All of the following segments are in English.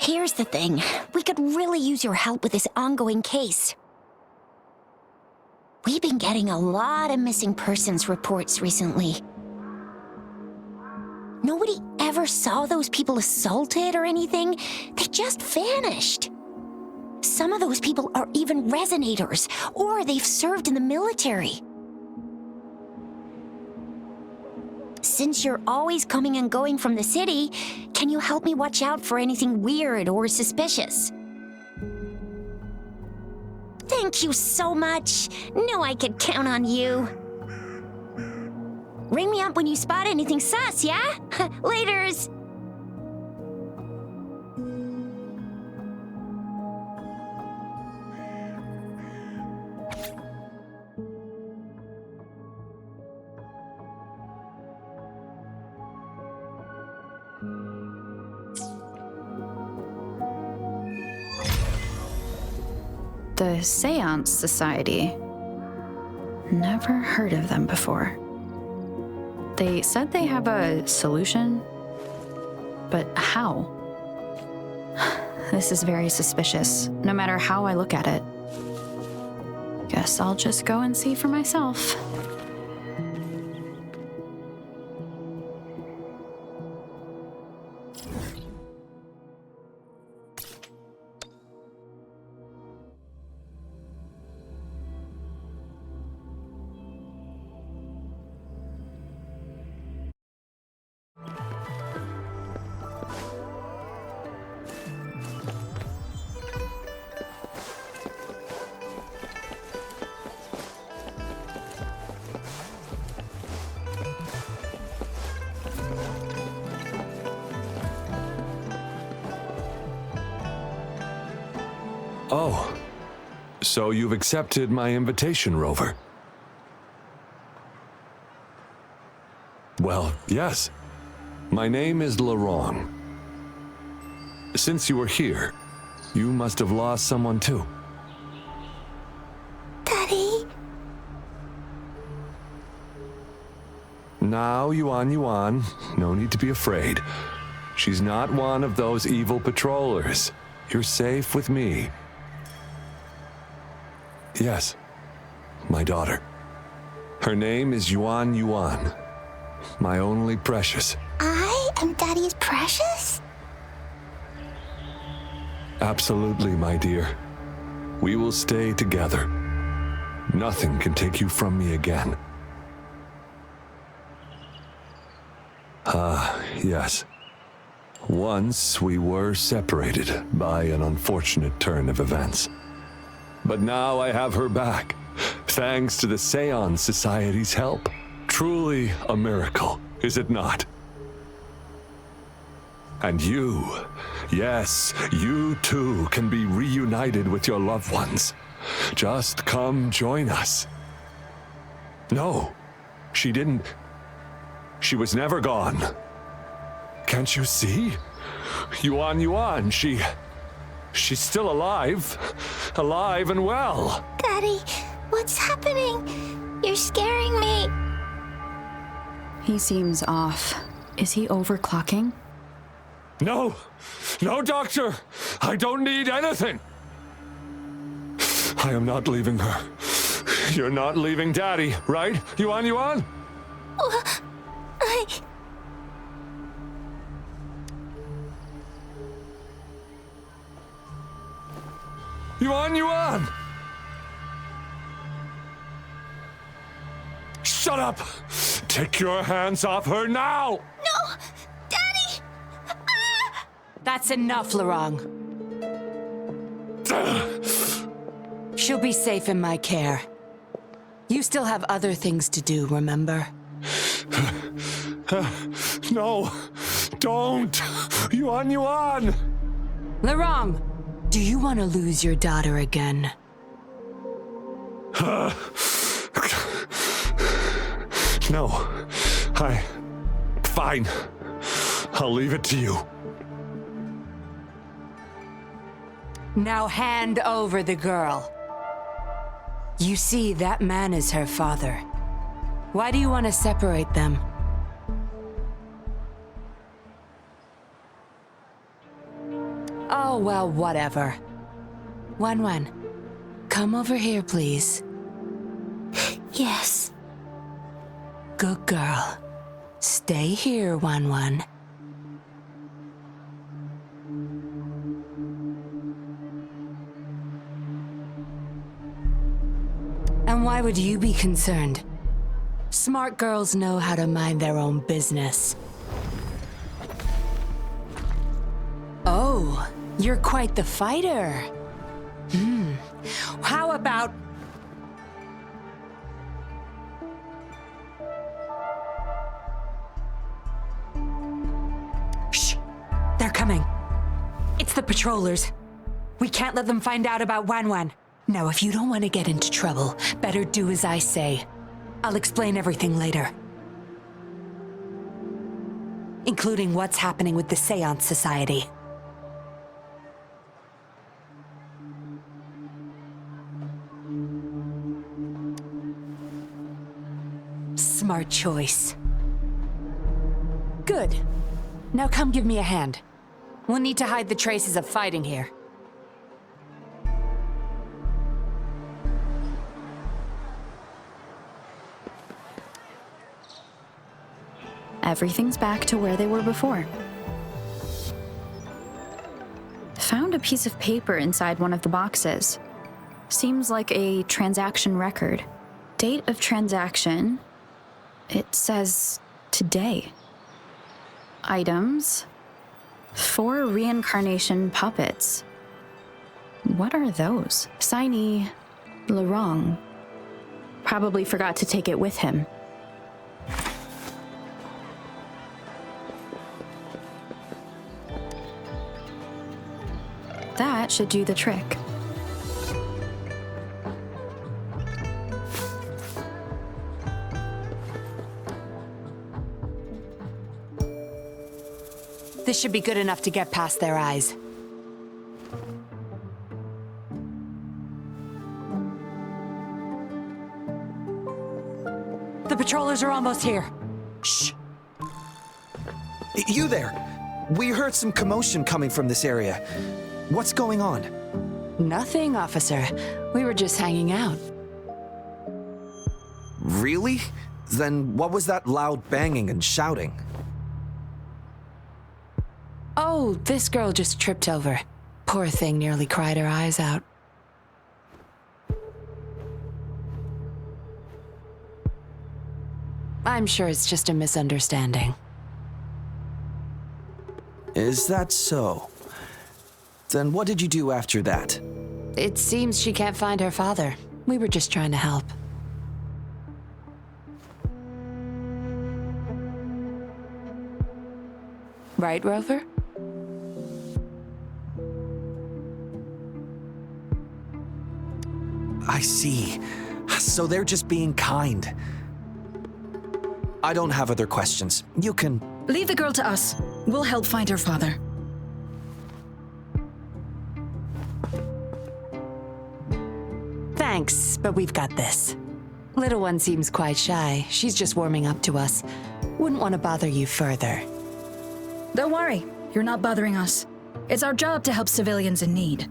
Here's the thing. We could really use your help with this ongoing case. We've been getting a lot of missing persons reports recently. Nobody ever saw those people assaulted or anything. They just vanished. Some of those people are even resonators, or they've served in the military. Since you're always coming and going from the city, can you help me watch out for anything weird or suspicious? Thank you so much. Know I could count on you. Ring me up when you spot anything sus, yeah? Laters! The Seance Society. Never heard of them before. They said they have a solution, but how? This is very suspicious, no matter how I look at it. Guess I'll just go and see for myself. Oh, so you've accepted my invitation, Rover? Well, yes. My name is Laurent. Since you were here, you must have lost someone too. Daddy? Now, Yuan, no need to be afraid. She's not one of those evil patrollers. You're safe with me. Yes, my daughter. Her name is Yuan, my only precious. I am Daddy's precious? Absolutely, my dear. We will stay together. Nothing can take you from me again. Yes. Once we were separated by an unfortunate turn of events. But now I have her back, thanks to the Seance Society's help. Truly a miracle, is it not? And you, yes, you too can be reunited with your loved ones. Just come join us. No, she didn't. She was never gone. Can't you see? Yuan, she's still alive. Alive and well. Daddy, what's happening? You're scaring me. He seems off. Is he overclocking? No, doctor. I don't need anything. I am not leaving her. You're not leaving Daddy, right? Yuan? Yuan! Shut up! Take your hands off her now! No! Daddy! Ah! That's enough, Laurent. She'll be safe in my care. You still have other things to do, remember? No! Don't! Yuan! Laurent! Do you want to lose your daughter again? No. Fine. I'll leave it to you. Now hand over the girl. You see, that man is her father. Why do you want to separate them? Oh, well, whatever. Wan, come over here, please. Yes. Good girl. Stay here, Wan. And why would you be concerned? Smart girls know how to mind their own business. Oh, you're quite the fighter. How about... Shh! They're coming. It's the patrollers. We can't let them find out about Wan. Now, if you don't want to get into trouble, better do as I say. I'll explain everything later. Including what's happening with the Seance Society. Smart choice. Good. Now come give me a hand. We'll need to hide the traces of fighting here. Everything's back to where they were before. Found a piece of paper inside one of the boxes. Seems like a transaction record. Date of transaction. It says today. Items. 4 reincarnation puppets. What are those? Signee Larong. Probably forgot to take it with him. That should do the trick. This should be good enough to get past their eyes. The patrollers are almost here. Shh. You there! We heard some commotion coming from this area. What's going on? Nothing, officer. We were just hanging out. Really? Then what was that loud banging and shouting? Oh, this girl just tripped over. Poor thing nearly cried her eyes out. I'm sure it's just a misunderstanding. Is that so? Then what did you do after that? It seems she can't find her father. We were just trying to help. Right, Rover? I see. So they're just being kind. I don't have other questions. You can... Leave the girl to us. We'll help find her father. Thanks, but we've got this. Little one seems quite shy. She's just warming up to us. Wouldn't want to bother you further. Don't worry. You're not bothering us. It's our job to help civilians in need.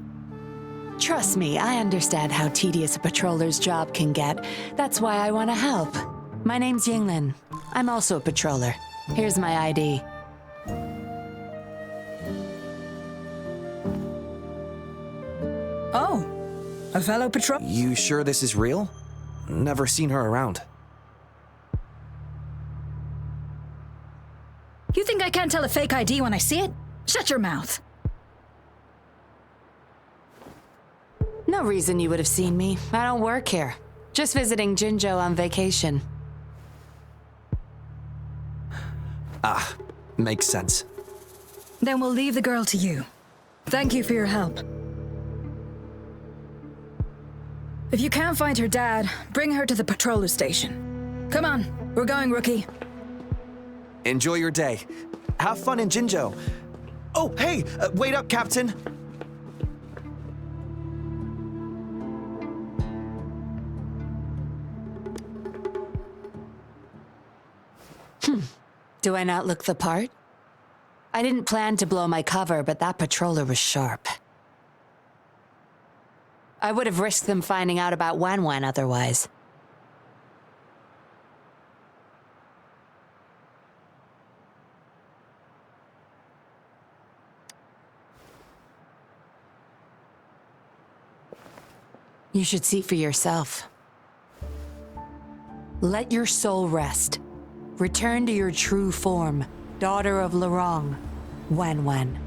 Trust me, I understand how tedious a patroller's job can get. That's why I want to help. My name's Yinlin. I'm also a patroller. Here's my ID. Oh, a fellow patrol. You sure this is real? Never seen her around. You think I can't tell a fake ID when I see it? Shut your mouth. No reason you would have seen me. I don't work here. Just visiting Jinzhou on vacation. Ah, makes sense. Then we'll leave the girl to you. Thank you for your help. If you can't find her dad, bring her to the patroller station. Come on, we're going, Rookie. Enjoy your day. Have fun in Jinzhou. Oh, hey! Wait up, Captain! Do I not look the part? I didn't plan to blow my cover, but that patroller was sharp. I would have risked them finding out about Wan otherwise. You should see for yourself. Let your soul rest. Return to your true form, daughter of Lorong, Wan.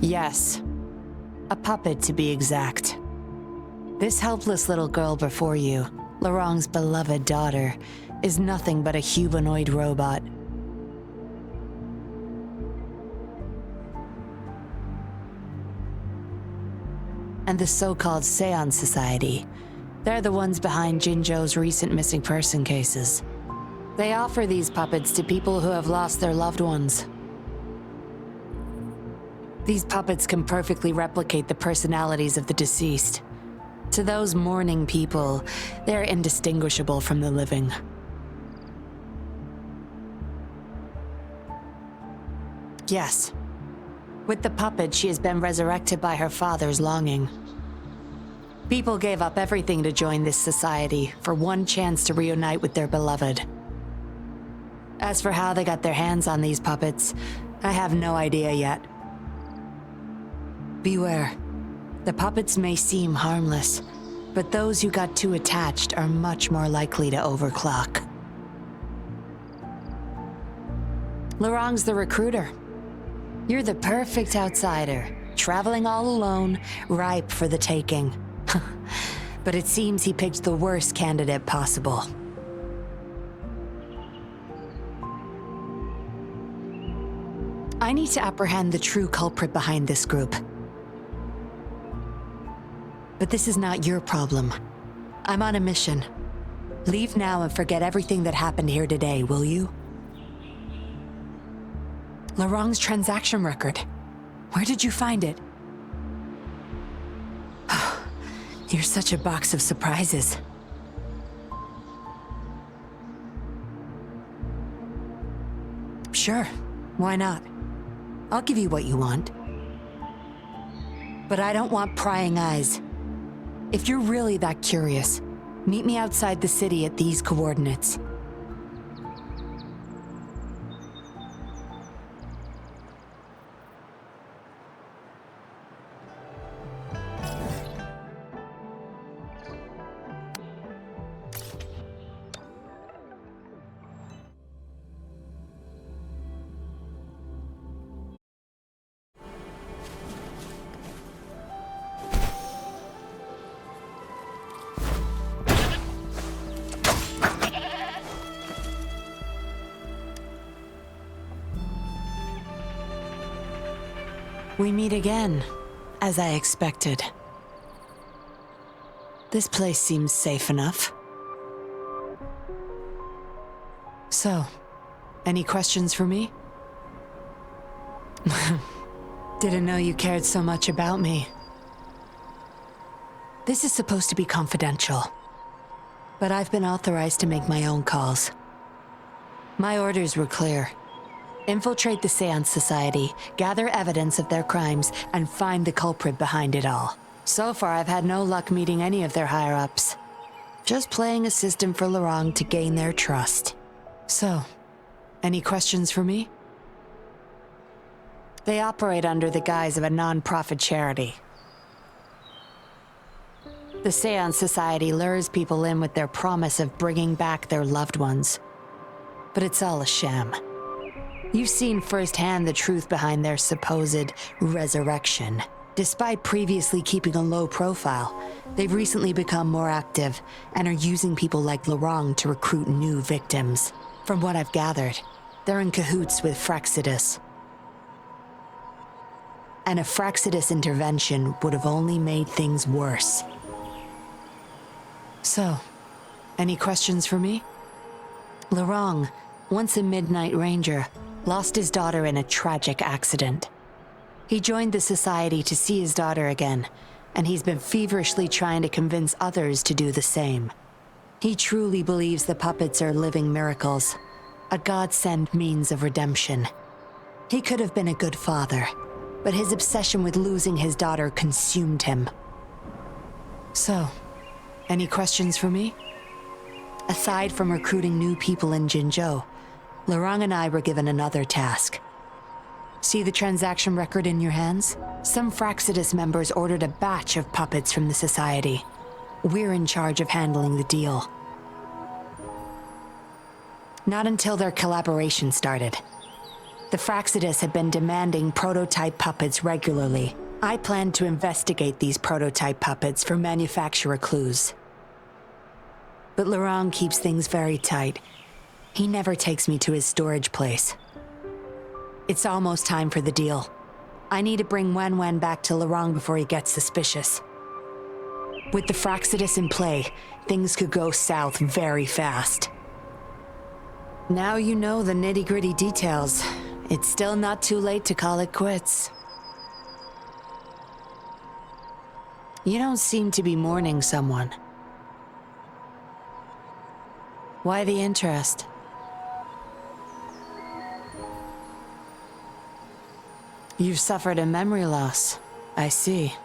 Yes, a puppet to be exact. This helpless little girl before you, Lorong's beloved daughter, is nothing but a humanoid robot. And the so-called Seance Society, they're the ones behind Jinzhou's recent missing person cases. They offer these puppets to people who have lost their loved ones. These puppets can perfectly replicate the personalities of the deceased. To those mourning people, they're indistinguishable from the living. Yes. With the puppet, she has been resurrected by her father's longing. People gave up everything to join this society for one chance to reunite with their beloved. As for how they got their hands on these puppets, I have no idea yet. Beware. The puppets may seem harmless, but those who got too attached are much more likely to overclock. Lorong's the recruiter. You're the perfect outsider, traveling all alone, ripe for the taking. But it seems he picked the worst candidate possible. I need to apprehend the true culprit behind this group. But this is not your problem. I'm on a mission. Leave now and forget everything that happened here today, will you? Lorong's transaction record. Where did you find it? You're such a box of surprises. Sure, why not? I'll give you what you want. But I don't want prying eyes. If you're really that curious, meet me outside the city at these coordinates. We meet again, as I expected. This place seems safe enough. So, any questions for me? Didn't know you cared so much about me. This is supposed to be confidential, but I've been authorized to make my own calls. My orders were clear. Infiltrate the Seance Society, gather evidence of their crimes, and find the culprit behind it all. So far, I've had no luck meeting any of their higher-ups. Just playing a system for Lorong to gain their trust. So, any questions for me? They operate under the guise of a non-profit charity. The Seance Society lures people in with their promise of bringing back their loved ones. But it's all a sham. You've seen firsthand the truth behind their supposed resurrection. Despite previously keeping a low profile, they've recently become more active and are using people like Lorong to recruit new victims. From what I've gathered, they're in cahoots with Fraxidus. And a Fraxidus intervention would have only made things worse. So, any questions for me? Lorong, once a Midnight Ranger, lost his daughter in a tragic accident. He joined the society to see his daughter again, and he's been feverishly trying to convince others to do the same. He truly believes the puppets are living miracles, a God-sent means of redemption. He could have been a good father, but his obsession with losing his daughter consumed him. So, any questions for me? Aside from recruiting new people in Jinzhou, Lorang and I were given another task. See the transaction record in your hands? Some Fraxidus members ordered a batch of puppets from the Society. We're in charge of handling the deal. Not until their collaboration started. The Fraxidus had been demanding prototype puppets regularly. I planned to investigate these prototype puppets for manufacturer clues. But Lorang keeps things very tight. He never takes me to his storage place. It's almost time for the deal. I need to bring Wen back to Lorang before he gets suspicious. With the Fraxidus in play, things could go south very fast. Now you know the nitty-gritty details. It's still not too late to call it quits. You don't seem to be mourning someone. Why the interest? You've suffered a memory loss. I see.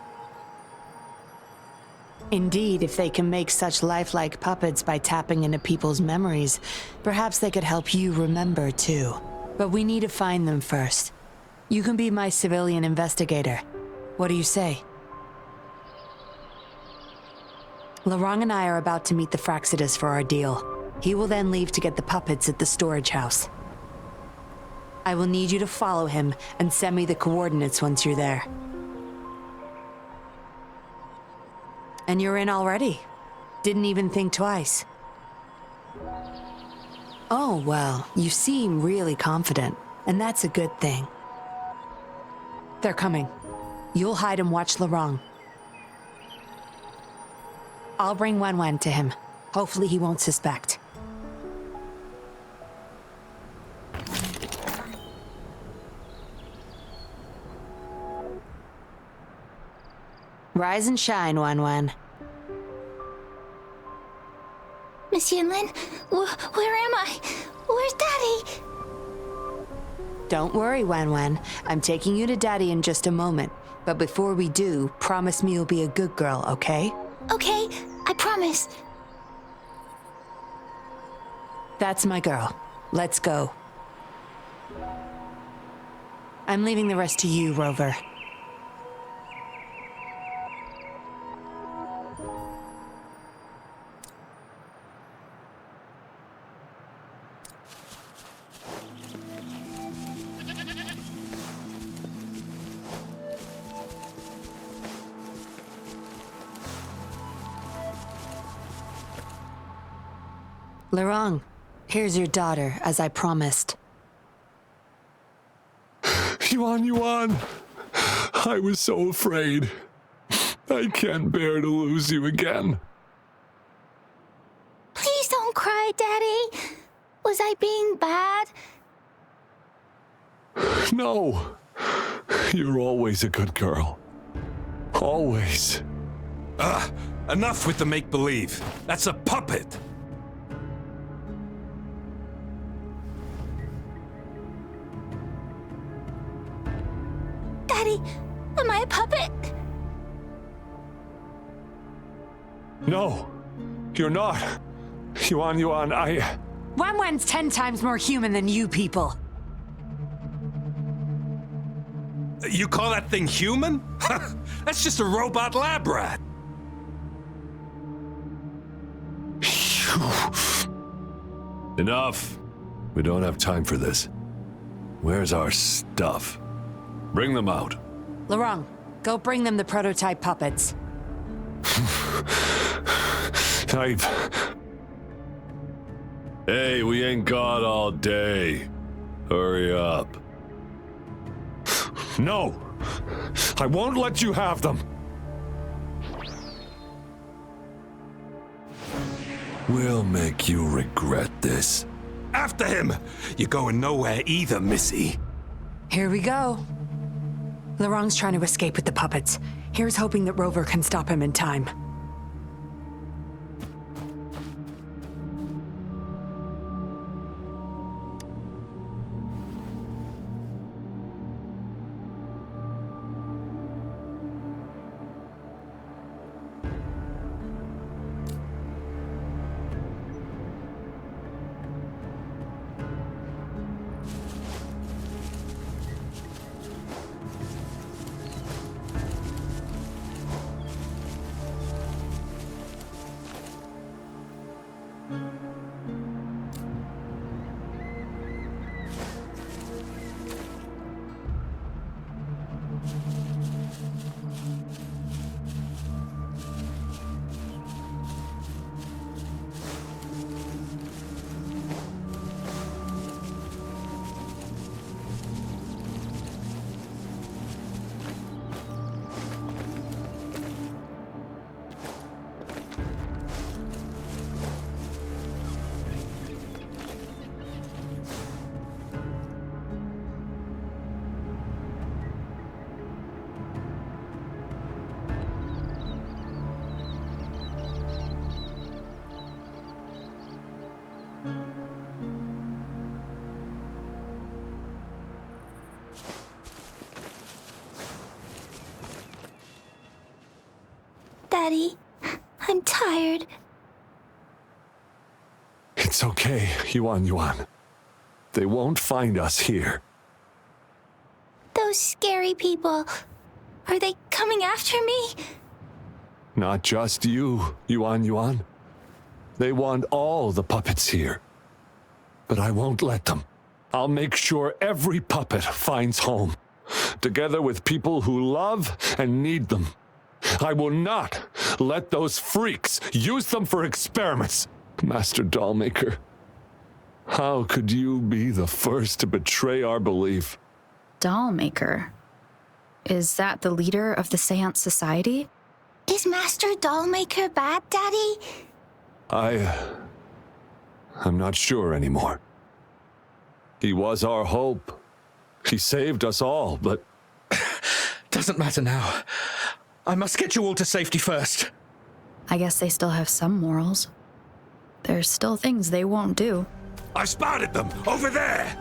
Indeed, if they can make such lifelike puppets by tapping into people's memories, perhaps they could help you remember too. But we need to find them first. You can be my civilian investigator. What do you say? Lorang and I are about to meet the Fraxidus for our deal. He will then leave to get the puppets at the storage house. I will need you to follow him and send me the coordinates once you're there. And you're in already. Didn't even think twice. Oh, well, you seem really confident, and that's a good thing. They're coming. You'll hide and watch Lorang. I'll bring Wen to him. Hopefully he won't suspect. Rise and shine, Wen. Miss Yinlin, where am I? Where's Daddy? Don't worry, Wen. I'm taking you to Daddy in just a moment. But before we do, promise me you'll be a good girl, okay? Okay, I promise. That's my girl. Let's go. I'm leaving the rest to you, Rover. Lorang, here's your daughter, as I promised. Yuan, I was so afraid. I can't bear to lose you again. Please don't cry, Daddy. Was I being bad? No. You're always a good girl. Always. Enough with the make-believe. That's a puppet. Daddy, am I a puppet? No, you're not. Yuan, Wen's 10 times more human than you people. You call that thing human? That's just a robot lab rat. Enough. We don't have time for this. Where's our stuff? Bring them out. Lorang, go bring them the prototype puppets. Hey, we ain't got all day. Hurry up. No! I won't let you have them! We'll make you regret this. After him! You're going nowhere either, Missy. Here we go. Laurent's trying to escape with the puppets. Here's hoping that Rover can stop him in time. Daddy, I'm tired. It's okay, Yuan. They won't find us here. Those scary people, are they coming after me? Not just you, Yuan. They want all the puppets here. But I won't let them. I'll make sure every puppet finds home, together with people who love and need them. I will not let those freaks use them for experiments. Master Dollmaker, how could you be the first to betray our belief? Dollmaker? Is that the leader of the Seance Society? Is Master Dollmaker bad, Daddy? I'm not sure anymore. He was our hope. He saved us all, but... Doesn't matter now. I must get you all to safety first. I guess they still have some morals. There's still things they won't do. I spotted them over there.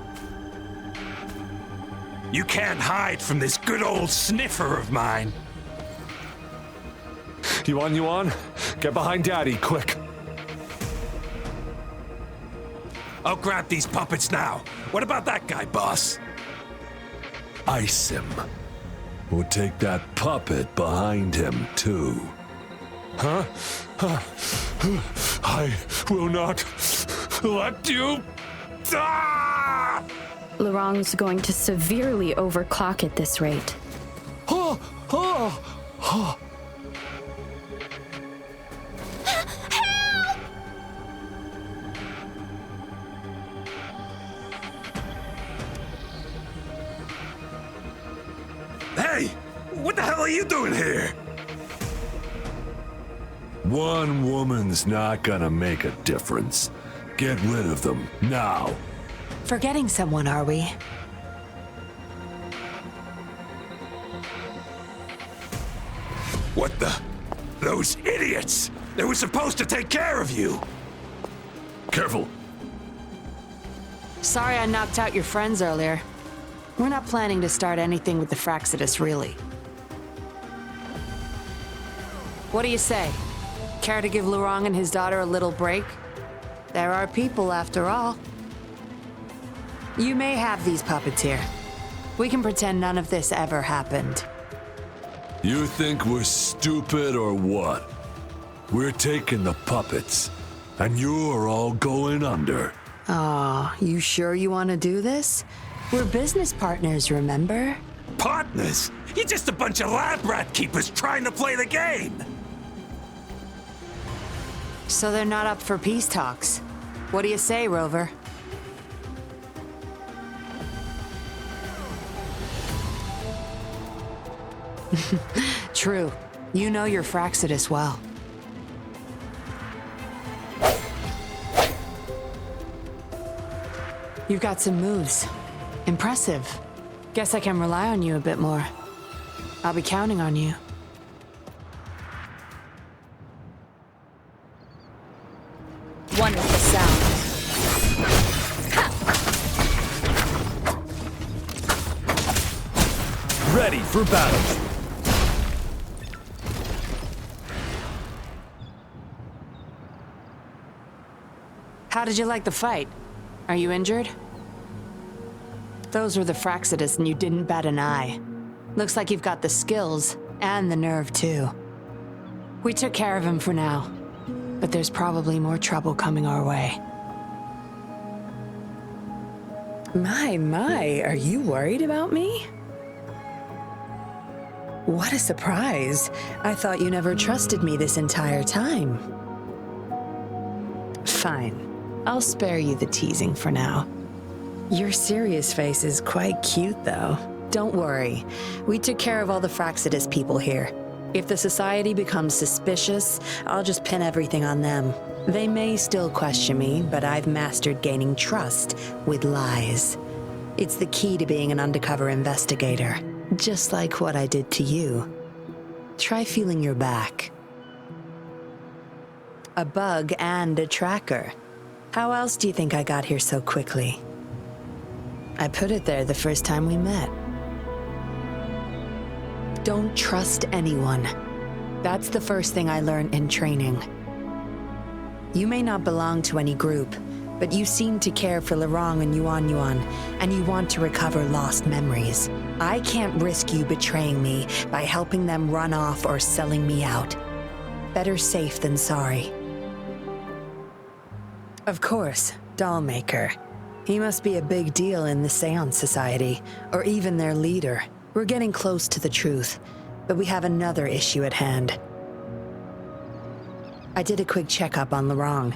You can't hide from this good old sniffer of mine. Yuan, get behind Daddy, quick. I'll grab these puppets now. What about that guy, boss? Ice him. We'll take that puppet behind him, too. Huh? I will not let you... Ah! Laurent's going to severely overclock at this rate. Hey! What the hell are you doing here? One woman's not gonna make a difference. Get rid of them, now. Forgetting someone, are we? What the? Those idiots! They were supposed to take care of you! Careful. Sorry I knocked out your friends earlier. We're not planning to start anything with the Fraxidus, really. What do you say? Care to give Laurent and his daughter a little break? There are people, after all. You may have these puppets here. We can pretend none of this ever happened. You think we're stupid or what? We're taking the puppets, and you're all going under. Aw, you sure you want to do this? We're business partners, remember? Partners? You're just a bunch of lab rat keepers trying to play the game! So they're not up for peace talks. What do you say, Rover? True. You know your Fraxidus well. You've got some moves. Impressive. Guess I can rely on you a bit more. I'll be counting on you. One with the sound. Ready for battle. How did you like the fight? Are you injured? Those were the Fraxidus and you didn't bat an eye. Looks like you've got the skills and the nerve too. We took care of him for now, but there's probably more trouble coming our way. My, are you worried about me? What a surprise. I thought you never trusted me this entire time. Fine. I'll spare you the teasing for now. Your serious face is quite cute, though. Don't worry. We took care of all the Fraxidus people here. If the Society becomes suspicious, I'll just pin everything on them. They may still question me, but I've mastered gaining trust with lies. It's the key to being an undercover investigator, just like what I did to you. Try feeling your back. A bug and a tracker. How else do you think I got here so quickly? I put it there the first time we met. Don't trust anyone. That's the first thing I learned in training. You may not belong to any group, but you seem to care for Lorong and Yuan, and you want to recover lost memories. I can't risk you betraying me by helping them run off or selling me out. Better safe than sorry. Of course, Dollmaker. He must be a big deal in the Seance Society, or even their leader. We're getting close to the truth, but we have another issue at hand. I did a quick checkup on Lorong.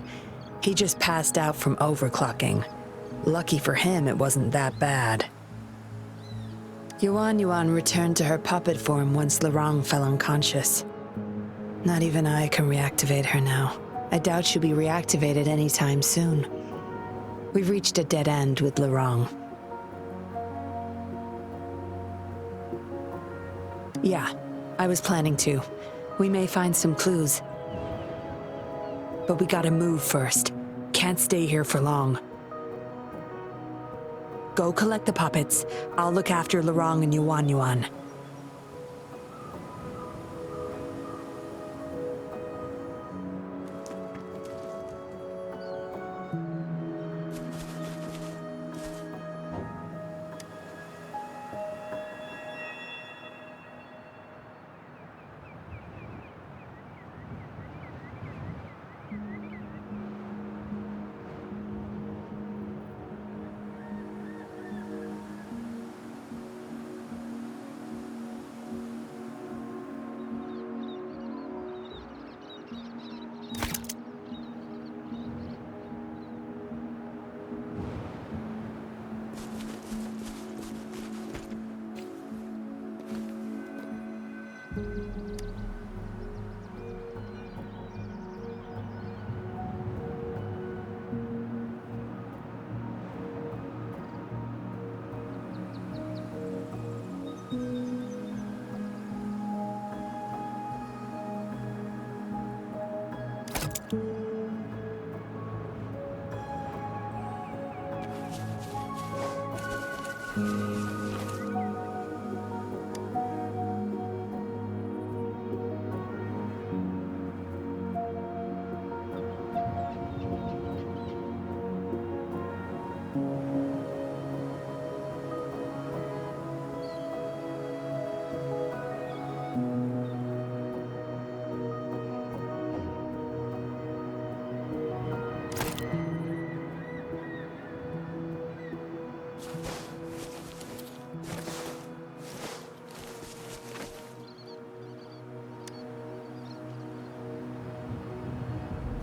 He just passed out from overclocking. Lucky for him, it wasn't that bad. Yuan returned to her puppet form once Lorong fell unconscious. Not even I can reactivate her now. I doubt she'll be reactivated anytime soon. We've reached a dead end with Lorong. Yeah, I was planning to. We may find some clues. But we gotta move first. Can't stay here for long. Go collect the puppets. I'll look after Lorong and Yuan.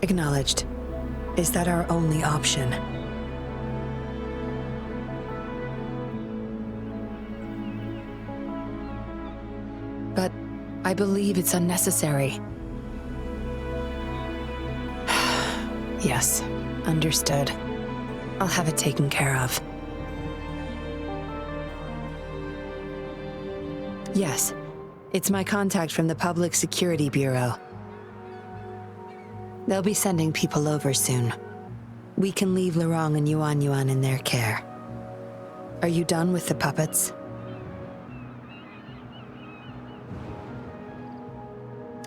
Acknowledged. Is that our only option? But I believe it's unnecessary. Yes, understood. I'll have it taken care of. Yes, It's my contact from the Public Security Bureau. They'll be sending people over soon. We can leave Lorong and Yuan Yuan in their care. Are you done with the puppets?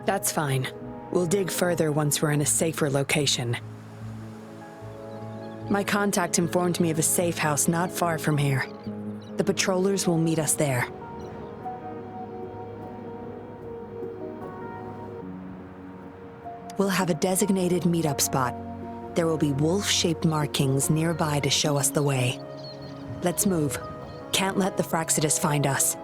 That's fine. We'll dig further once we're in a safer location. My contact informed me of a safe house not far from here. The patrollers will meet us there. We'll have a designated meetup spot. There will be wolf-shaped markings nearby to show us the way. Let's move. Can't let the Fraxidus find us.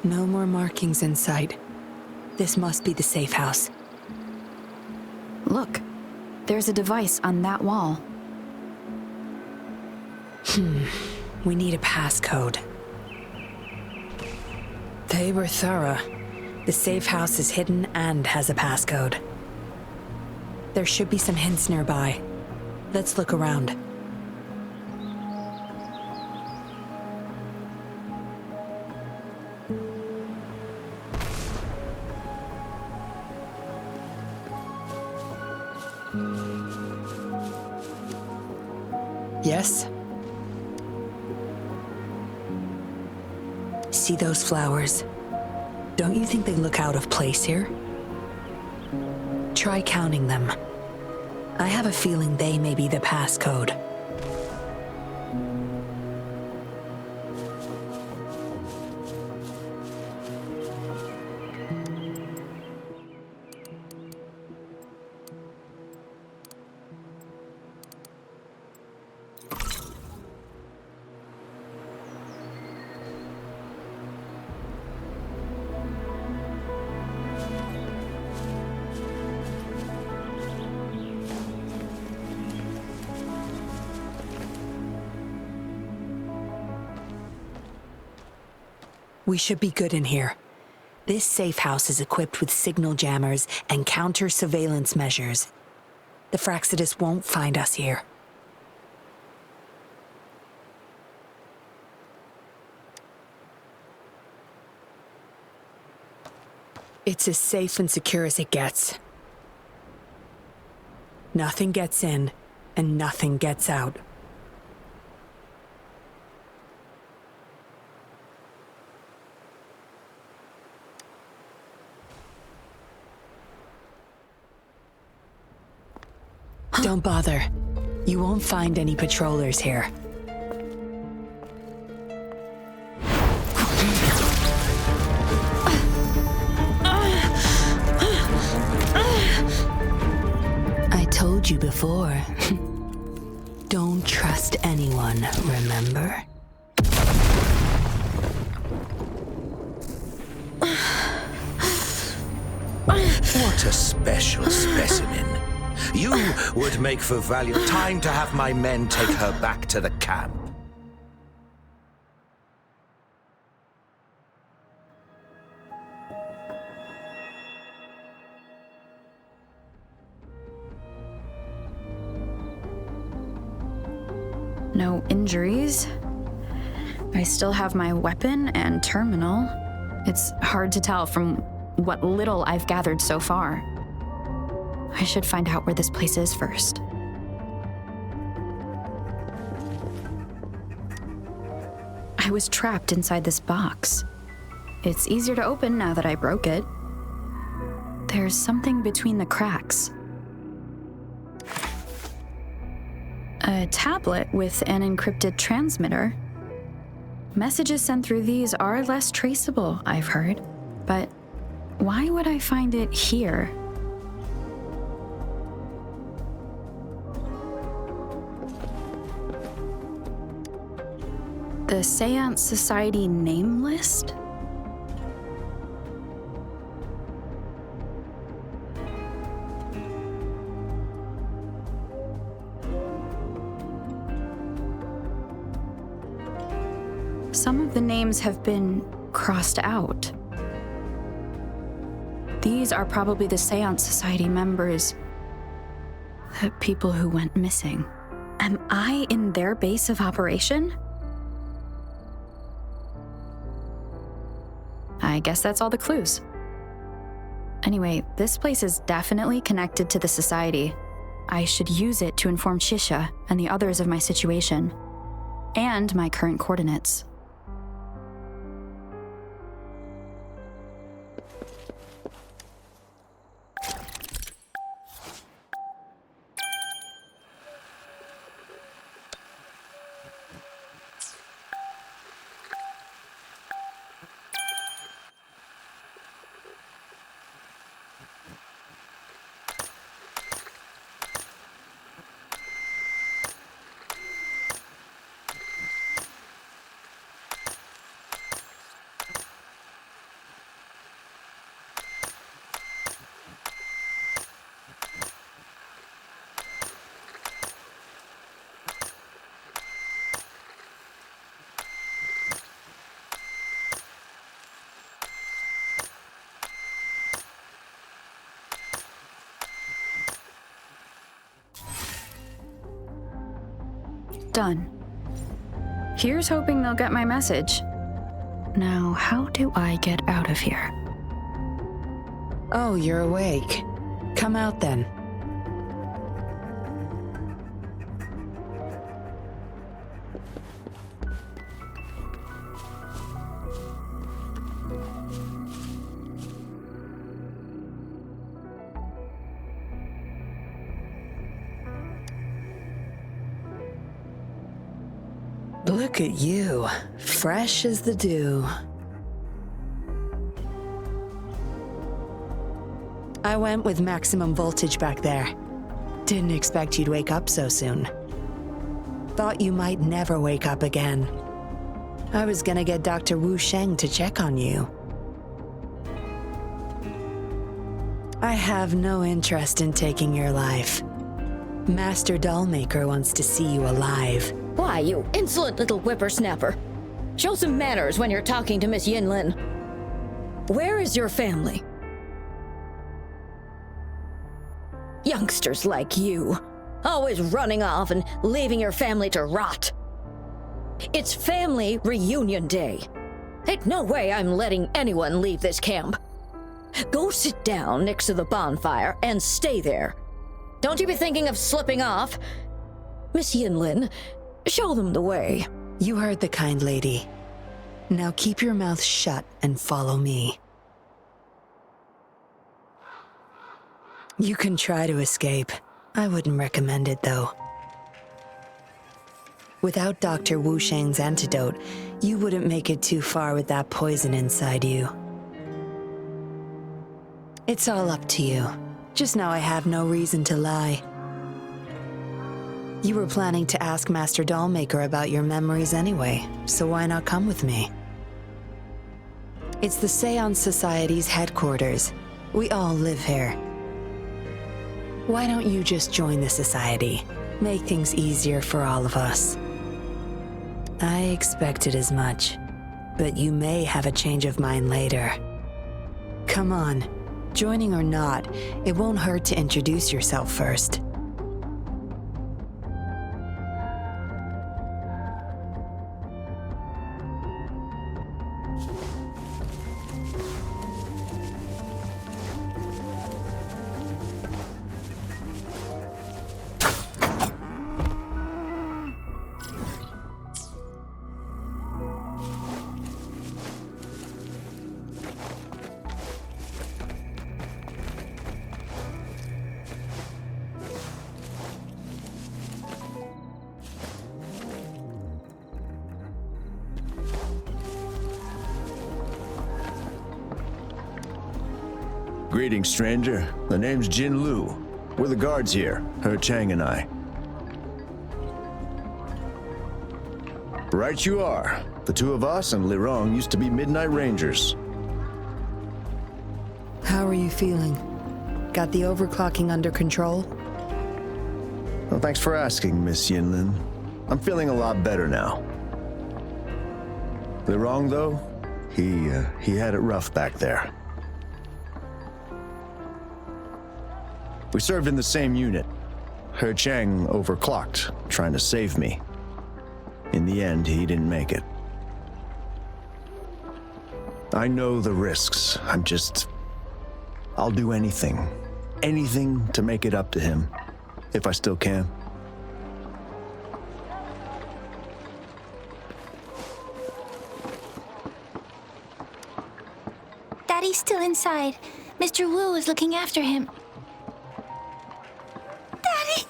No more markings in sight. This must be the safe house. Look, there's a device on that wall. We need a passcode. They were thorough. The safe house is hidden and has a passcode. There should be some hints nearby. Let's look around. Yes? See those flowers? Don't you think they look out of place here? Try counting them. I have a feeling they may be the passcode. We should be good in here. This safe house is equipped with signal jammers and counter-surveillance measures. The Fraxidus won't find us here. It's as safe and secure as it gets. Nothing gets in, and nothing gets out. Don't bother. You won't find any patrollers here. I told you before. Don't trust anyone, remember? What a special specimen. You would make for valuable time to have my men take her back to the camp. No injuries. I still have my weapon and terminal. It's hard to tell from what little I've gathered so far. I should find out where this place is first. I was trapped inside this box. It's easier to open now that I broke it. There's something between the cracks. A tablet with an encrypted transmitter. Messages sent through these are less traceable, I've heard. But why would I find it here? The Seance Society name list? Some of the names have been crossed out. These are probably the Seance Society members. The people who went missing. Am I in their base of operation? I guess that's all the clues. Anyway, this place is definitely connected to the Society. I should use it to inform Shisha and the others of my situation, and my current coordinates. Done. Here's hoping they'll get my message. Now, how do I get out of here? Oh, you're awake. Come out then. Look at you, fresh as the dew. I went with maximum voltage back there. Didn't expect you'd wake up so soon. Thought you might never wake up again. I was gonna get Dr. Wu Sheng to check on you. I have no interest in taking your life. Master Dollmaker wants to see you alive. Why, you insolent little whippersnapper. Show some manners when you're talking to Miss Yinlin. Where is your family? Youngsters like you, always running off and leaving your family to rot. It's family reunion day. Ain't no way I'm letting anyone leave this camp. Go sit down next to the bonfire and stay there. Don't you be thinking of slipping off. Miss Yinlin, show them the way. You heard the kind lady. Now keep your mouth shut and follow me. You can try to escape. I wouldn't recommend it, though. Without Dr. Wu Sheng's antidote, you wouldn't make it too far with that poison inside you. It's all up to you. Just know I have no reason to lie. You were planning to ask Master Dollmaker about your memories anyway, so why not come with me? It's the Seance Society's headquarters. We all live here. Why don't you just join the Society? Make things easier for all of us. I expected as much, but you may have a change of mind later. Come on, joining or not, it won't hurt to introduce yourself first. Greetings, stranger. The name's Jin Lu. We're the guards here, He Chang and I. Right you are. The two of us and Lirong used to be Midnight Rangers. How are you feeling? Got the overclocking under control? Well, thanks for asking, Miss Yinlin. I'm feeling a lot better now. The wrong, though? He had it rough back there. We served in the same unit. He Chang overclocked, trying to save me. In the end, he didn't make it. I know the risks. I'll do anything. Anything to make it up to him, if I still can. Daddy's still inside. Mr. Wu is looking after him. Daddy!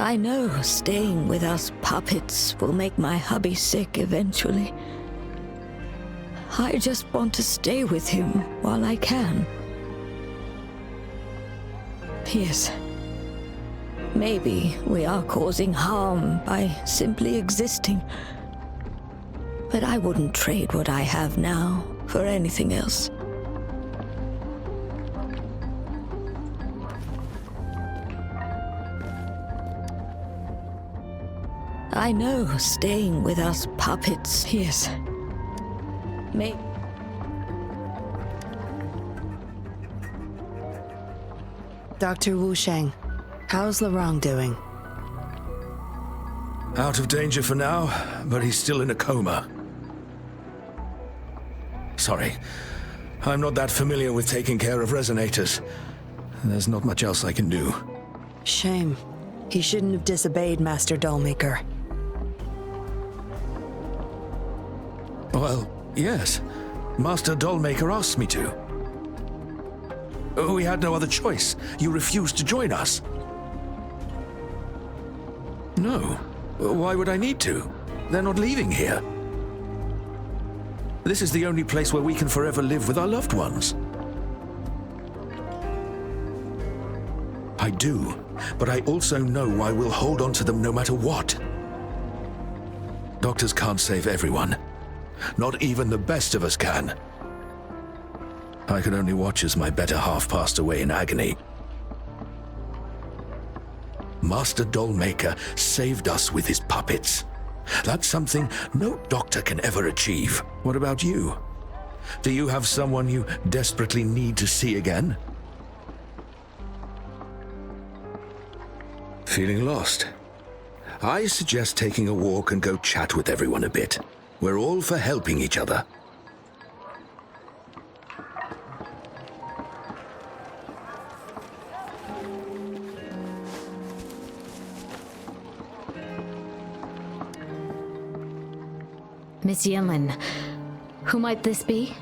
I know staying with us puppets will make my hubby sick eventually. I just want to stay with him while I can. Yes. Maybe we are causing harm by simply existing. But I wouldn't trade what I have now for anything else. I know staying with us puppets, yes. Dr. Wu Sheng, how's Larong doing? Out of danger for now, but he's still in a coma. Sorry, I'm not that familiar with taking care of resonators. There's not much else I can do. Shame. He shouldn't have disobeyed Master Dollmaker. Well, yes. Master Dollmaker asked me to. We had no other choice. You refused to join us. No. Why would I need to? They're not leaving here. This is the only place where we can forever live with our loved ones. I do, but I also know I will hold on to them no matter what. Doctors can't save everyone. Not even the best of us can. I could only watch as my better half passed away in agony. Master Dollmaker saved us with his puppets. That's something no doctor can ever achieve. What about you? Do you have someone you desperately need to see again? Feeling lost? I suggest taking a walk and go chat with everyone a bit. We're all for helping each other. Miss Yinlin, who might this be?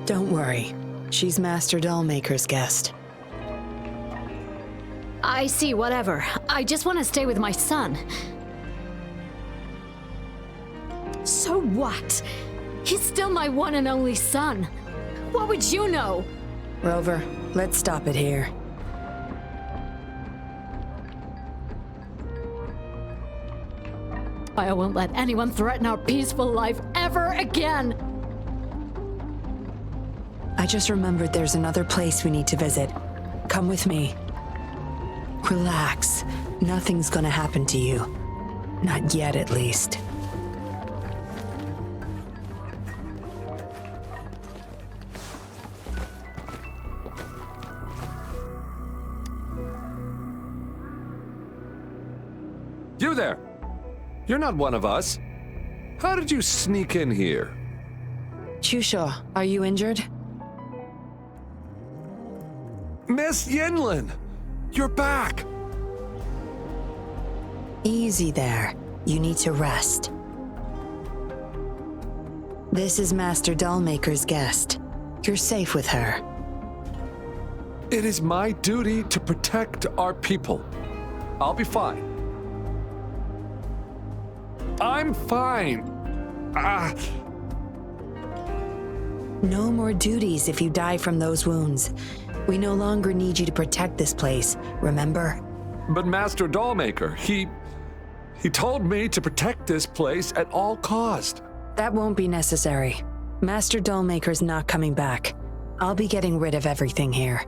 Don't worry. She's Master Dollmaker's guest. I see, whatever. I just want to stay with my son. So what? He's still my one and only son. What would you know? Rover, let's stop it here. I won't let anyone threaten our peaceful life ever again. I just remembered there's another place we need to visit. Come with me. Relax. Nothing's gonna happen to you. Not yet, at least. You there! You're not one of us. How did you sneak in here? Chusha, are you injured? Miss Yinlin! You're back! Easy there. You need to rest. This is Master Dollmaker's guest. You're safe with her. It is my duty to protect our people. I'll be fine. I'm fine. No more duties if you die from those wounds. We no longer need you to protect this place, remember? But Master Dollmaker, He told me to protect this place at all cost. That won't be necessary. Master Dollmaker's not coming back. I'll be getting rid of everything here.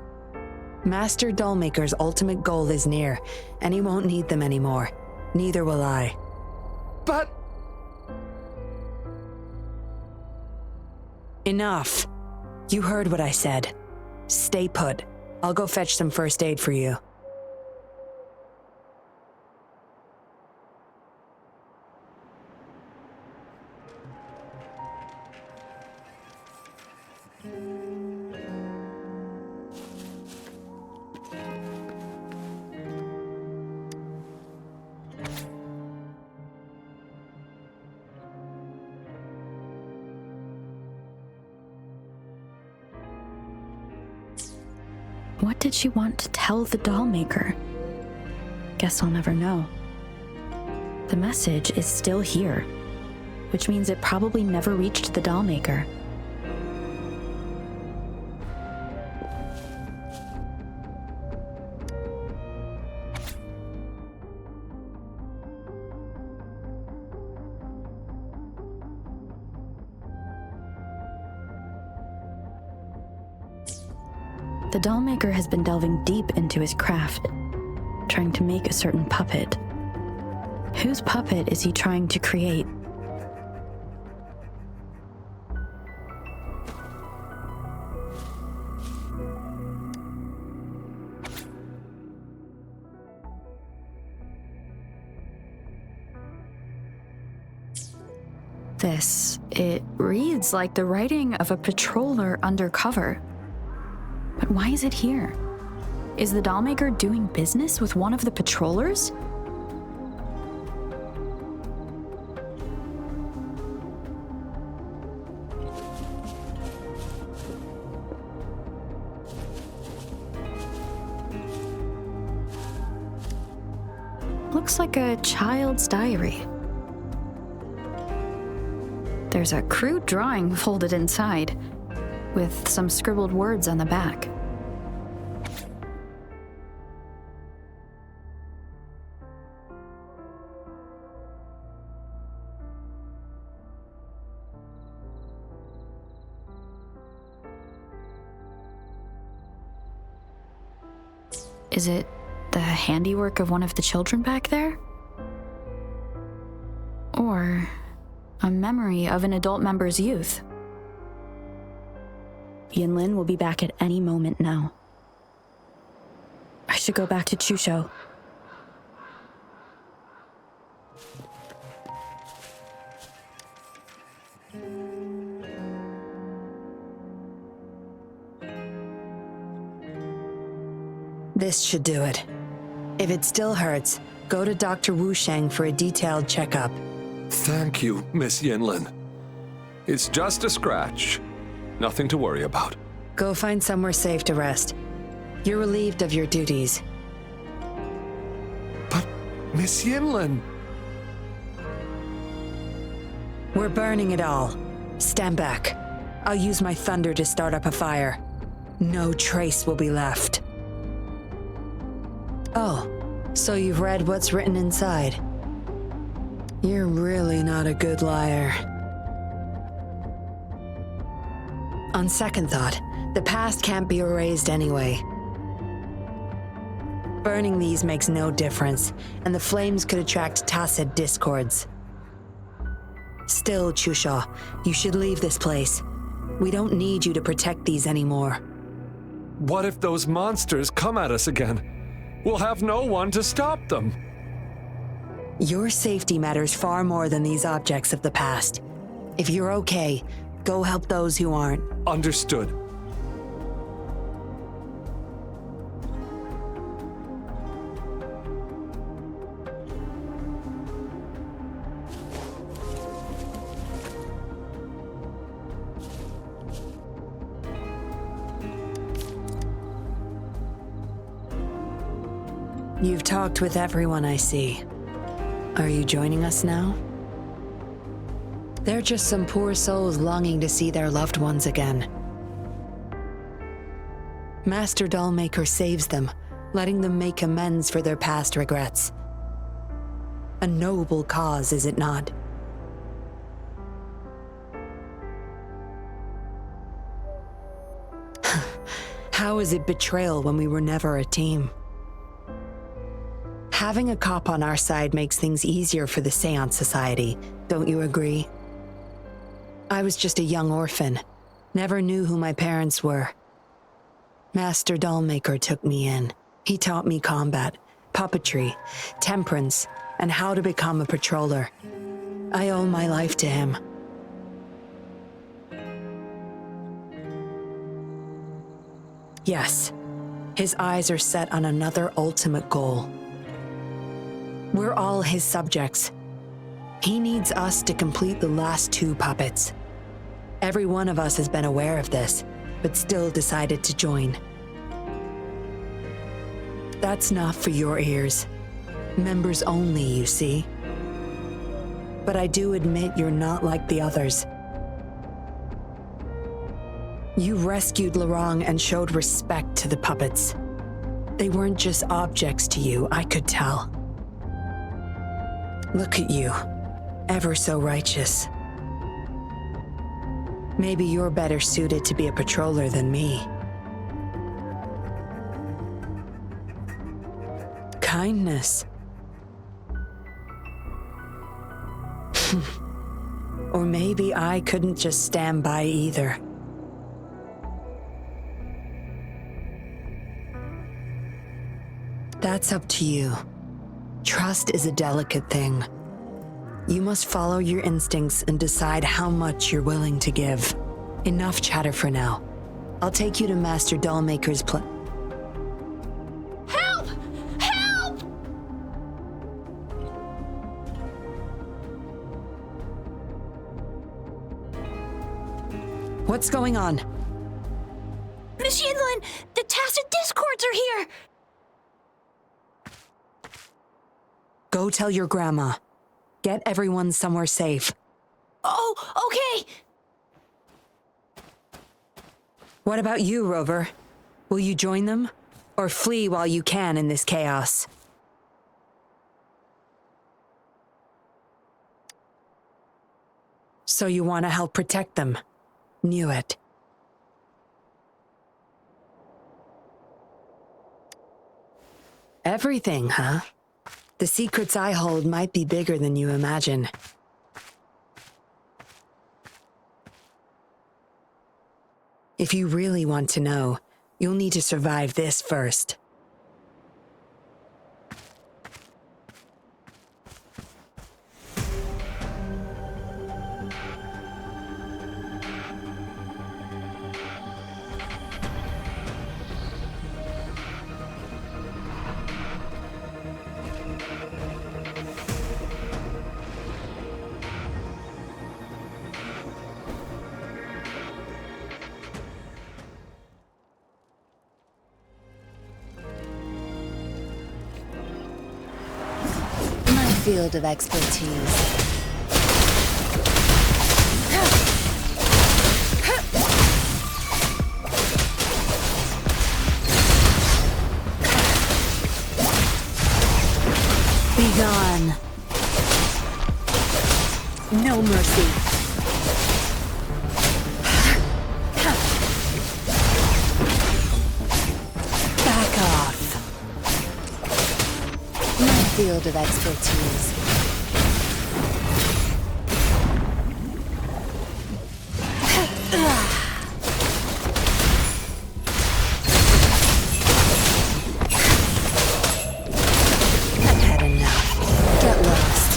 Master Dollmaker's ultimate goal is near, and he won't need them anymore. Neither will I. But... Enough. You heard what I said. Stay put. I'll go fetch some first aid for you. What did she want to tell the dollmaker? Guess I'll never know. The message is still here, which means it probably never reached the dollmaker. The dollmaker has been delving deep into his craft, trying to make a certain puppet. Whose puppet is he trying to create? It reads like the writing of a patroller undercover. But why is it here? Is the dollmaker doing business with one of the patrollers? Looks like a child's diary. There's a crude drawing folded inside, with some scribbled words on the back. Is it the handiwork of one of the children back there? Or a memory of an adult member's youth? Yinlin will be back at any moment now. I should go back to Chusho. This should do it. If it still hurts, go to Dr. Wu Sheng for a detailed checkup. Thank you, Miss Yinlin. It's just a scratch. Nothing to worry about. Go find somewhere safe to rest. You're relieved of your duties. But, Miss Yinlin... We're burning it all. Stand back. I'll use my thunder to start up a fire. No trace will be left. Oh, so you've read what's written inside. You're really not a good liar. On second thought, the past can't be erased anyway. Burning these makes no difference, and the flames could attract tacit discords. Still, Chusha, you should leave this place. We don't need you to protect these anymore. What if those monsters come at us again? We'll have no one to stop them. Your safety matters far more than these objects of the past. If you're okay, go help those who aren't. Understood. You've talked with everyone I see. Are you joining us now? They're just some poor souls longing to see their loved ones again. Master Dollmaker saves them, letting them make amends for their past regrets. A noble cause, is it not? How is it betrayal when we were never a team? Having a cop on our side makes things easier for the Seance Society, don't you agree? I was just a young orphan, never knew who my parents were. Master Dollmaker took me in. He taught me combat, puppetry, temperance, and how to become a patroller. I owe my life to him. Yes, his eyes are set on another ultimate goal. We're all his subjects. He needs us to complete the last 2 puppets. Every one of us has been aware of this, but still decided to join. That's not for your ears. Members only, you see. But I do admit you're not like the others. You rescued Larong and showed respect to the puppets. They weren't just objects to you, I could tell. Look at you, ever so righteous. Maybe you're better suited to be a patroller than me. Kindness. Or maybe I couldn't just stand by either. That's up to you. Trust is a delicate thing. You must follow your instincts and decide how much you're willing to give. Enough chatter for now. I'll take you to Master Dollmaker's Help! Help! What's going on? Miss Yinlin, the Tacit Discords are here! Go tell your grandma. Get everyone somewhere safe. Oh, okay! What about you, Rover? Will you join them? Or flee while you can in this chaos? So you want to help protect them? Knew it. Everything, huh? The secrets I hold might be bigger than you imagine. If you really want to know, you'll need to survive this first. Field of expertise. Be gone. No mercy. Back off. Field of expertise. I've had enough. Get lost.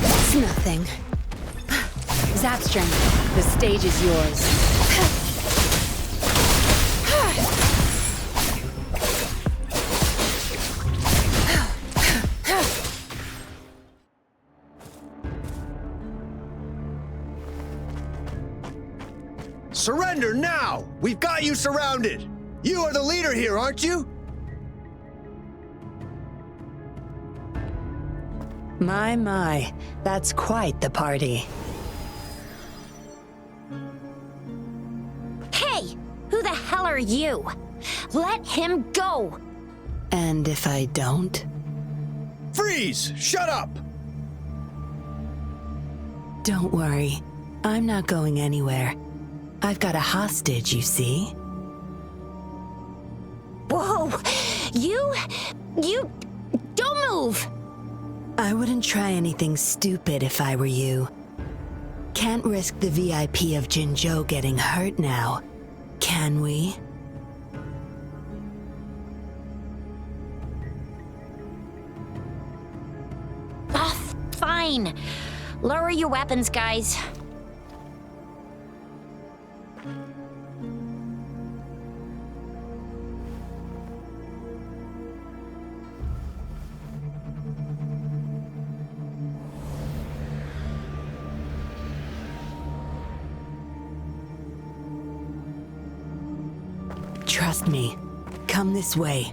It's nothing. Zapstring, the stage is yours. Surrender now! We've got you surrounded! You are the leader here, aren't you? My, that's quite the party. Hey, who the hell are you? Let him go! And if I don't? Freeze! Shut up! Don't worry. I'm not going anywhere. I've got a hostage, you see? Whoa! You... Don't move! I wouldn't try anything stupid if I were you. Can't risk the VIP of Jinzhou getting hurt now, can we? Ah, fine. Lower your weapons, guys. Trust me. Come this way.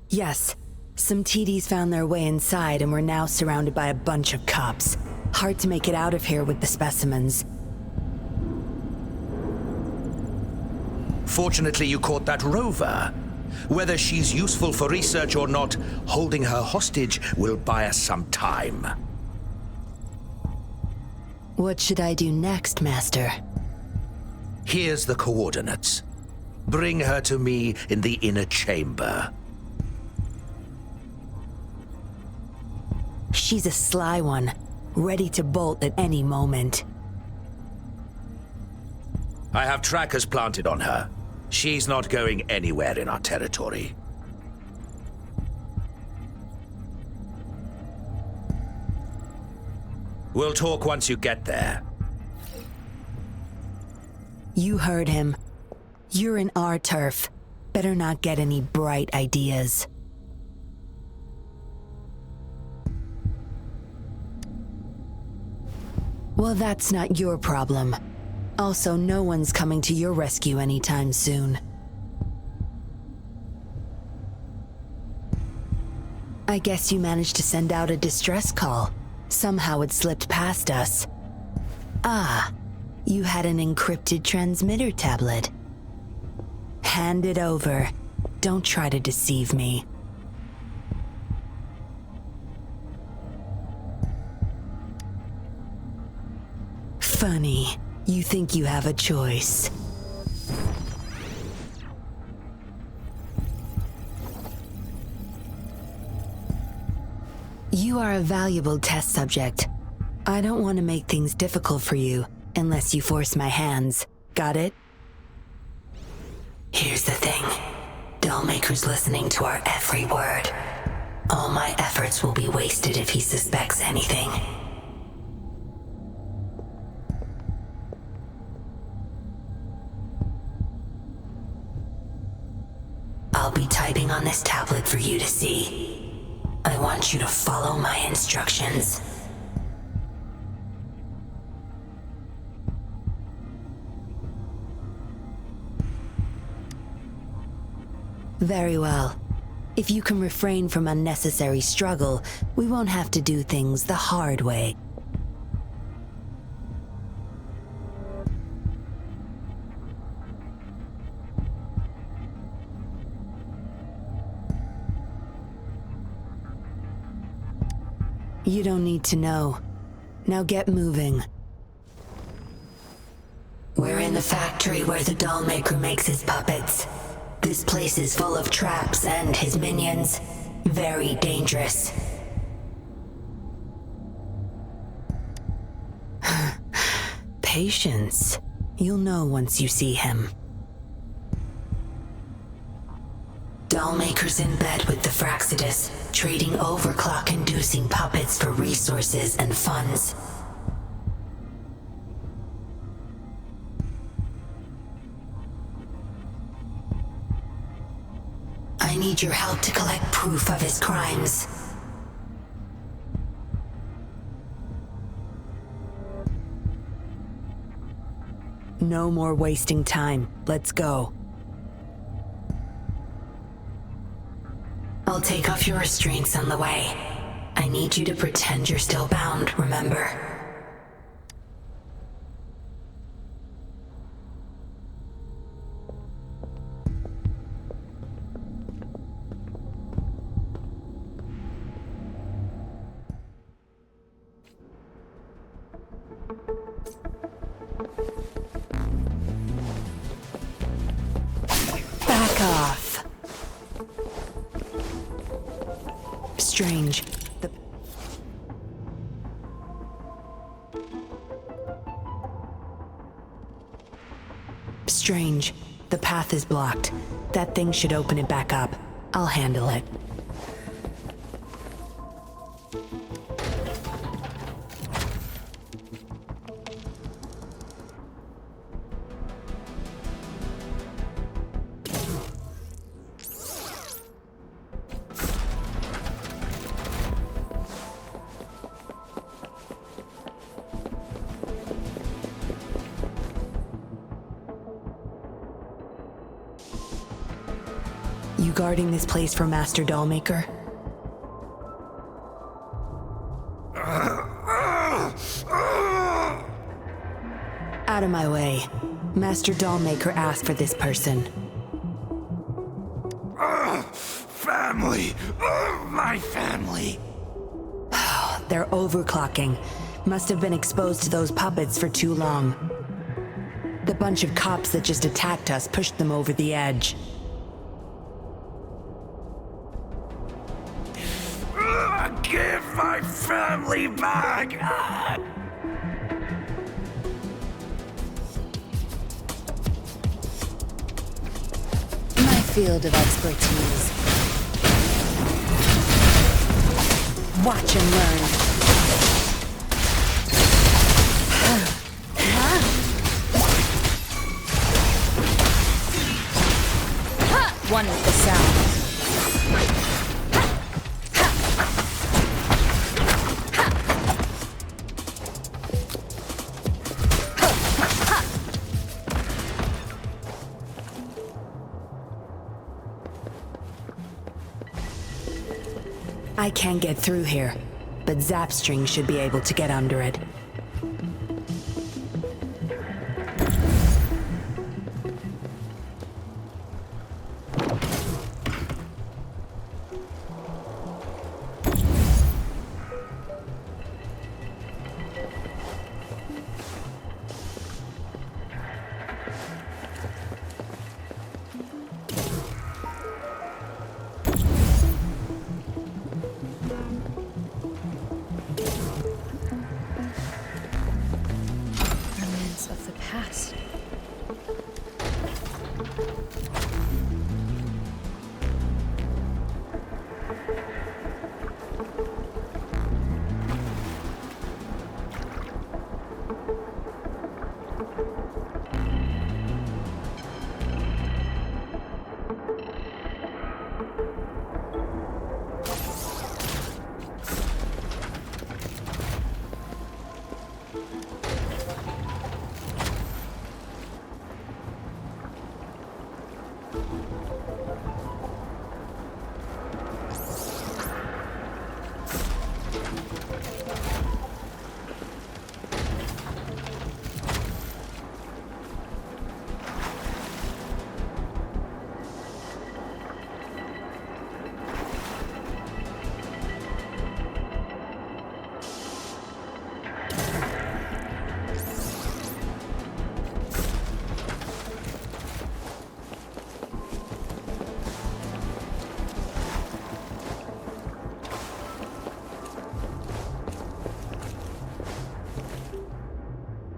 Yes. Some TDs found their way inside and we're now surrounded by a bunch of cops. Hard to make it out of here with the specimens. Fortunately, you caught that rover. Whether she's useful for research or not, holding her hostage will buy us some time. What should I do next, Master? Here's the coordinates. Bring her to me in the inner chamber. She's a sly one, ready to bolt at any moment. I have trackers planted on her. She's not going anywhere in our territory. We'll talk once you get there. You heard him. You're in our turf. Better not get any bright ideas. Well, that's not your problem. Also, no one's coming to your rescue anytime soon. I guess you managed to send out a distress call. Somehow it slipped past us. Ah, you had an encrypted transmitter tablet. Hand it over. Don't try to deceive me. Funny. You think you have a choice. You are a valuable test subject. I don't want to make things difficult for you, unless you force my hands. Got it? Here's the thing. Dollmaker's listening to our every word. All my efforts will be wasted if he suspects anything. I'll be typing on this tablet for you to see. I want you to follow my instructions. Very well. If you can refrain from unnecessary struggle, we won't have to do things the hard way. You don't need to know. Now get moving. We're in the factory where the Dollmaker makes his puppets. This place is full of traps and his minions. Very dangerous. Patience. You'll know once you see him. Dollmaker's in bed with the Fraxidus, trading overclock-inducing puppets for resources and funds. I need your help to collect proof of his crimes. No more wasting time. Let's go. I'll take off your restraints on the way. I need you to pretend you're still bound, remember? Back off. Strange. Strange. The path is blocked. That thing should open it back up. I'll handle it. You guarding this place for Master Dollmaker? Out of my way. Master Dollmaker asked for this person. Family! My family! They're overclocking. Must have been exposed to those puppets for too long. The bunch of cops that just attacked us pushed them over the edge. Give my family back! My field of expertise. Watch and learn. One with the sound. I can't get through here, but Zapstring should be able to get under it. Of the past.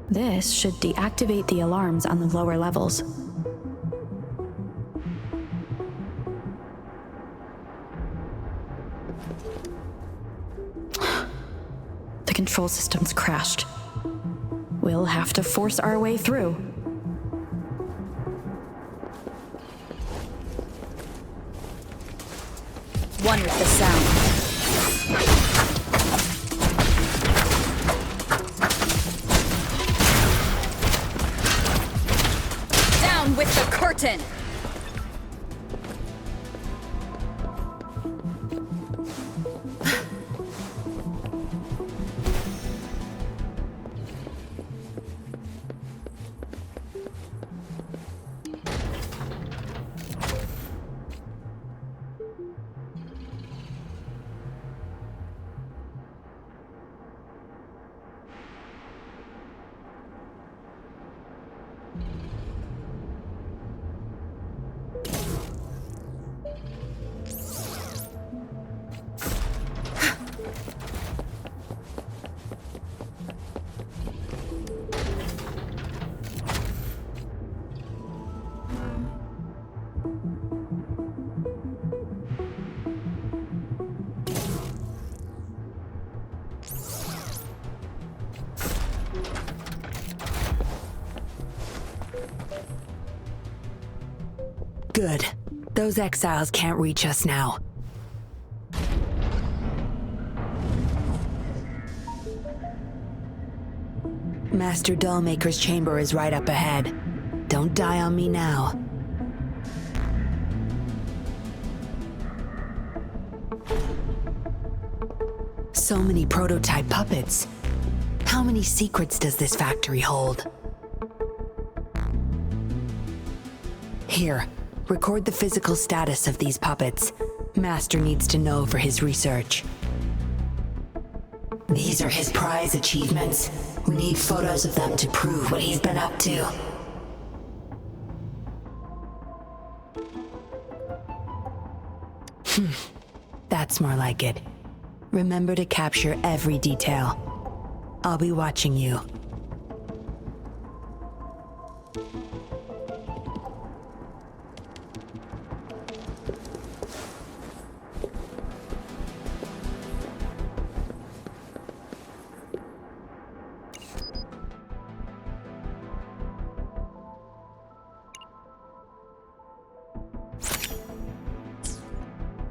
This should deactivate the alarms on the lower levels. The control system's crashed. We'll have to force our way through. One with the sound. skeleton! Good. Those exiles can't reach us now. Master Dollmaker's chamber is right up ahead. Don't die on me now. So many prototype puppets. How many secrets does this factory hold? Here, record the physical status of these puppets. Master needs to know for his research. These are his prize achievements. We need photos of them to prove what he's been up to. That's more like it. Remember to capture every detail. I'll be watching you.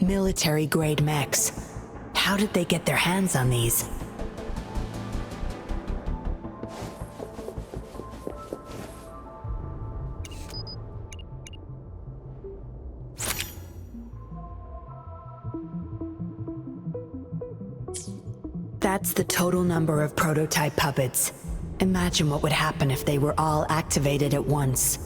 Military-grade mechs. How did they get their hands on these? That's the total number of prototype puppets. Imagine what would happen if they were all activated at once.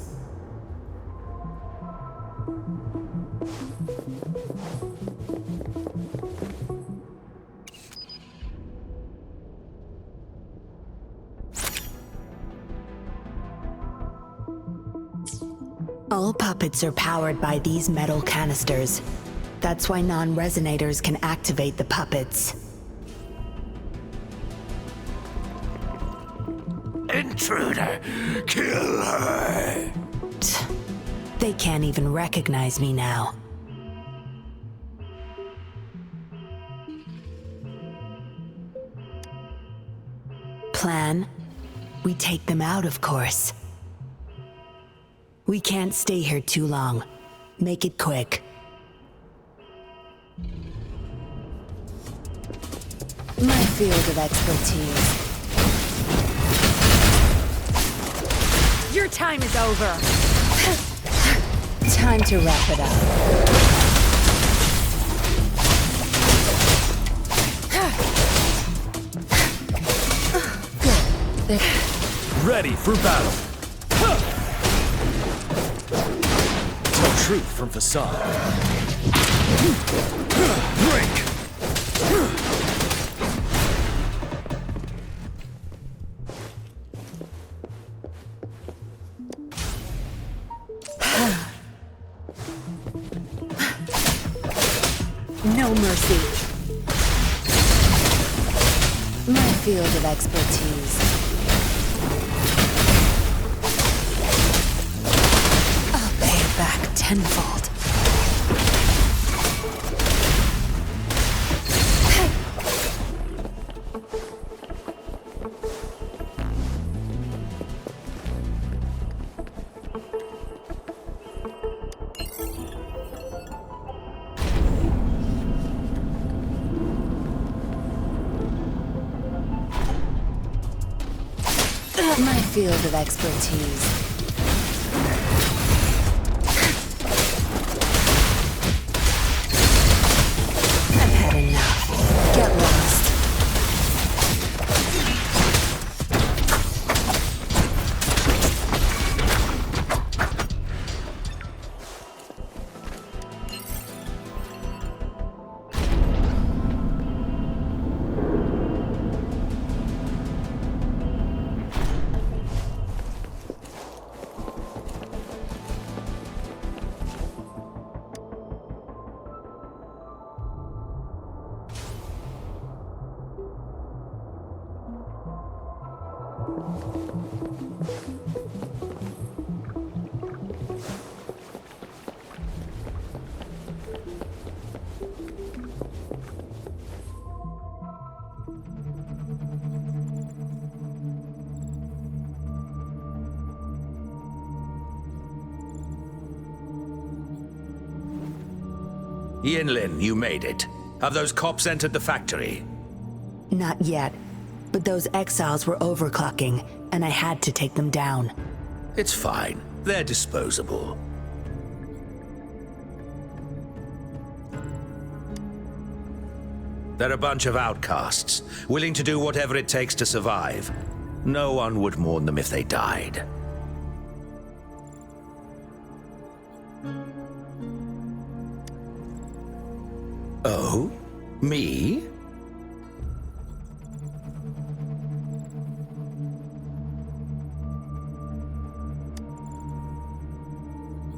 All puppets are powered by these metal canisters. That's why non-resonators can activate the puppets. Intruder! Kill her! They can't even recognize me now. Plan? We take them out, of course. We can't stay here too long. Make it quick. My field of expertise. Your time is over! Time to wrap it up. Good. Ready for battle. Tell truth from facade. Break. No mercy. My field of expertise. I'll pay it back tenfold. My field of expertise. Yinlin, you made it. Have those cops entered the factory? Not yet, but those exiles were overclocking, and I had to take them down. It's fine. They're disposable. They're a bunch of outcasts, willing to do whatever it takes to survive. No one would mourn them if they died. Oh? Me?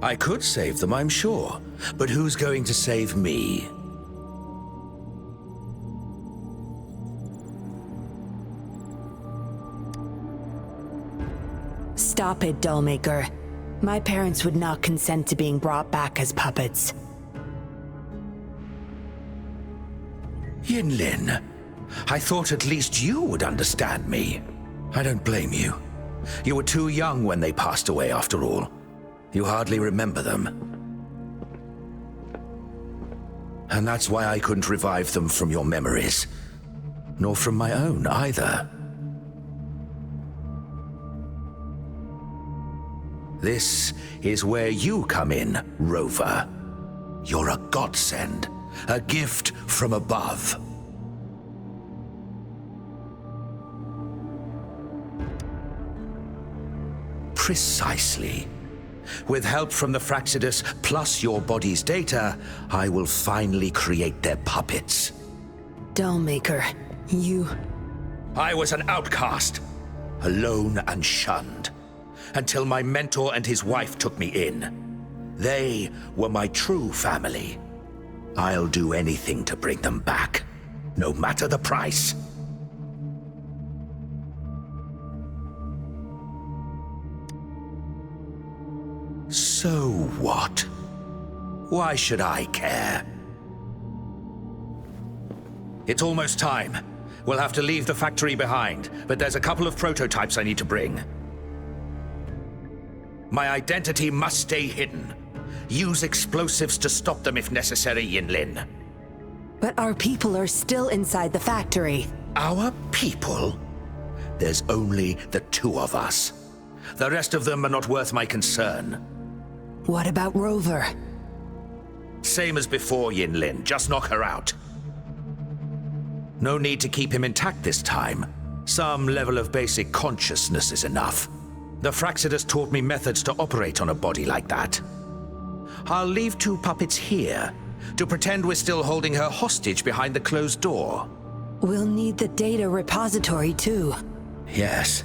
I could save them, I'm sure. But who's going to save me? Stop it, Dollmaker. My parents would not consent to being brought back as puppets. Yinlin, I thought at least you would understand me. I don't blame you. You were too young when they passed away, after all. You hardly remember them. And that's why I couldn't revive them from your memories. Nor from my own, either. This is where you come in, Rover. You're a godsend. A gift from above. Precisely. With help from the Fraxidus plus your body's data, I will finally create their puppets. Dollmaker, you... I was an outcast, alone and shunned, until my mentor and his wife took me in. They were my true family. I'll do anything to bring them back, no matter the price. So what? Why should I care? It's almost time. We'll have to leave the factory behind, but there's a couple of prototypes I need to bring. My identity must stay hidden. Use explosives to stop them if necessary, Yinlin. But our people are still inside the factory. Our people? There's only the two of us. The rest of them are not worth my concern. What about Rover? Same as before, Yinlin. Just knock her out. No need to keep him intact this time. Some level of basic consciousness is enough. The Fraxidus taught me methods to operate on a body like that. I'll leave two puppets here to pretend we're still holding her hostage behind the closed door. We'll need the data repository too. Yes,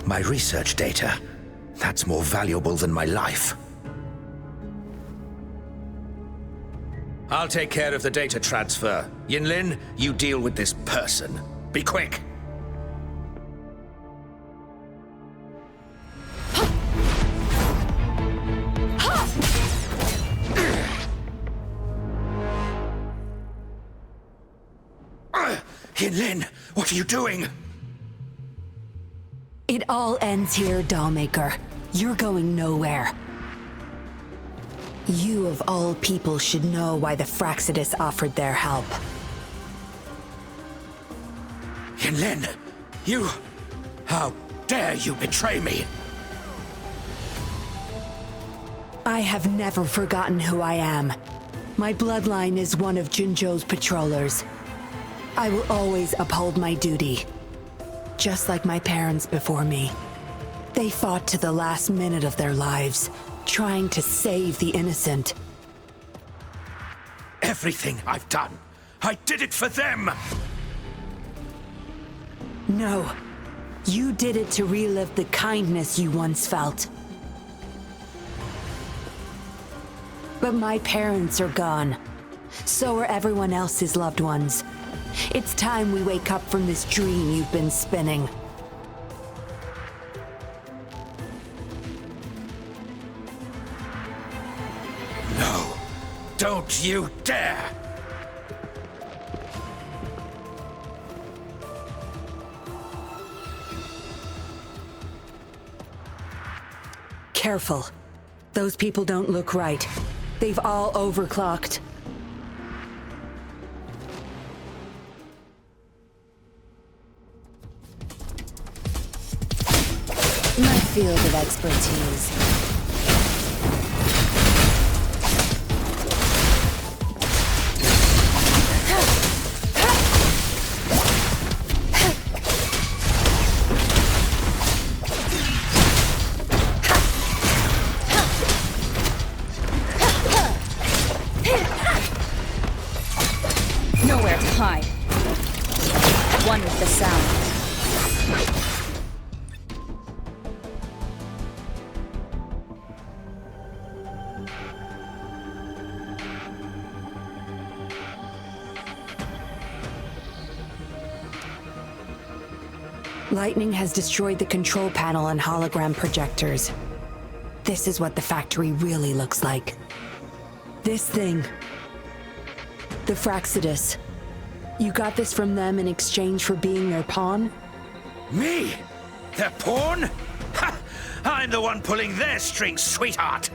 my research data. That's more valuable than my life. I'll take care of the data transfer. Yinlin, you deal with this person. Be quick. Yinlin, what are you doing? It all ends here, Dollmaker. You're going nowhere. You of all people should know why the Fraxidus offered their help. Yinlin, you... How dare you betray me? I have never forgotten who I am. My bloodline is one of Jinzhou's patrollers. I will always uphold my duty. Just like my parents before me. They fought to the last minute of their lives, trying to save the innocent. Everything I've done, I did it for them! No. You did it to relive the kindness you once felt. But my parents are gone. So are everyone else's loved ones. It's time we wake up from this dream you've been spinning. Don't you dare! Careful. Those people don't look right. They've all overclocked. My field of expertise. Nowhere to hide. One with the sound. Lightning has destroyed the control panel and hologram projectors. This is what the factory really looks like. This thing. The Fraxidus. You got this from them in exchange for being their pawn? Me? Their pawn? Ha! I'm the one pulling their strings, sweetheart!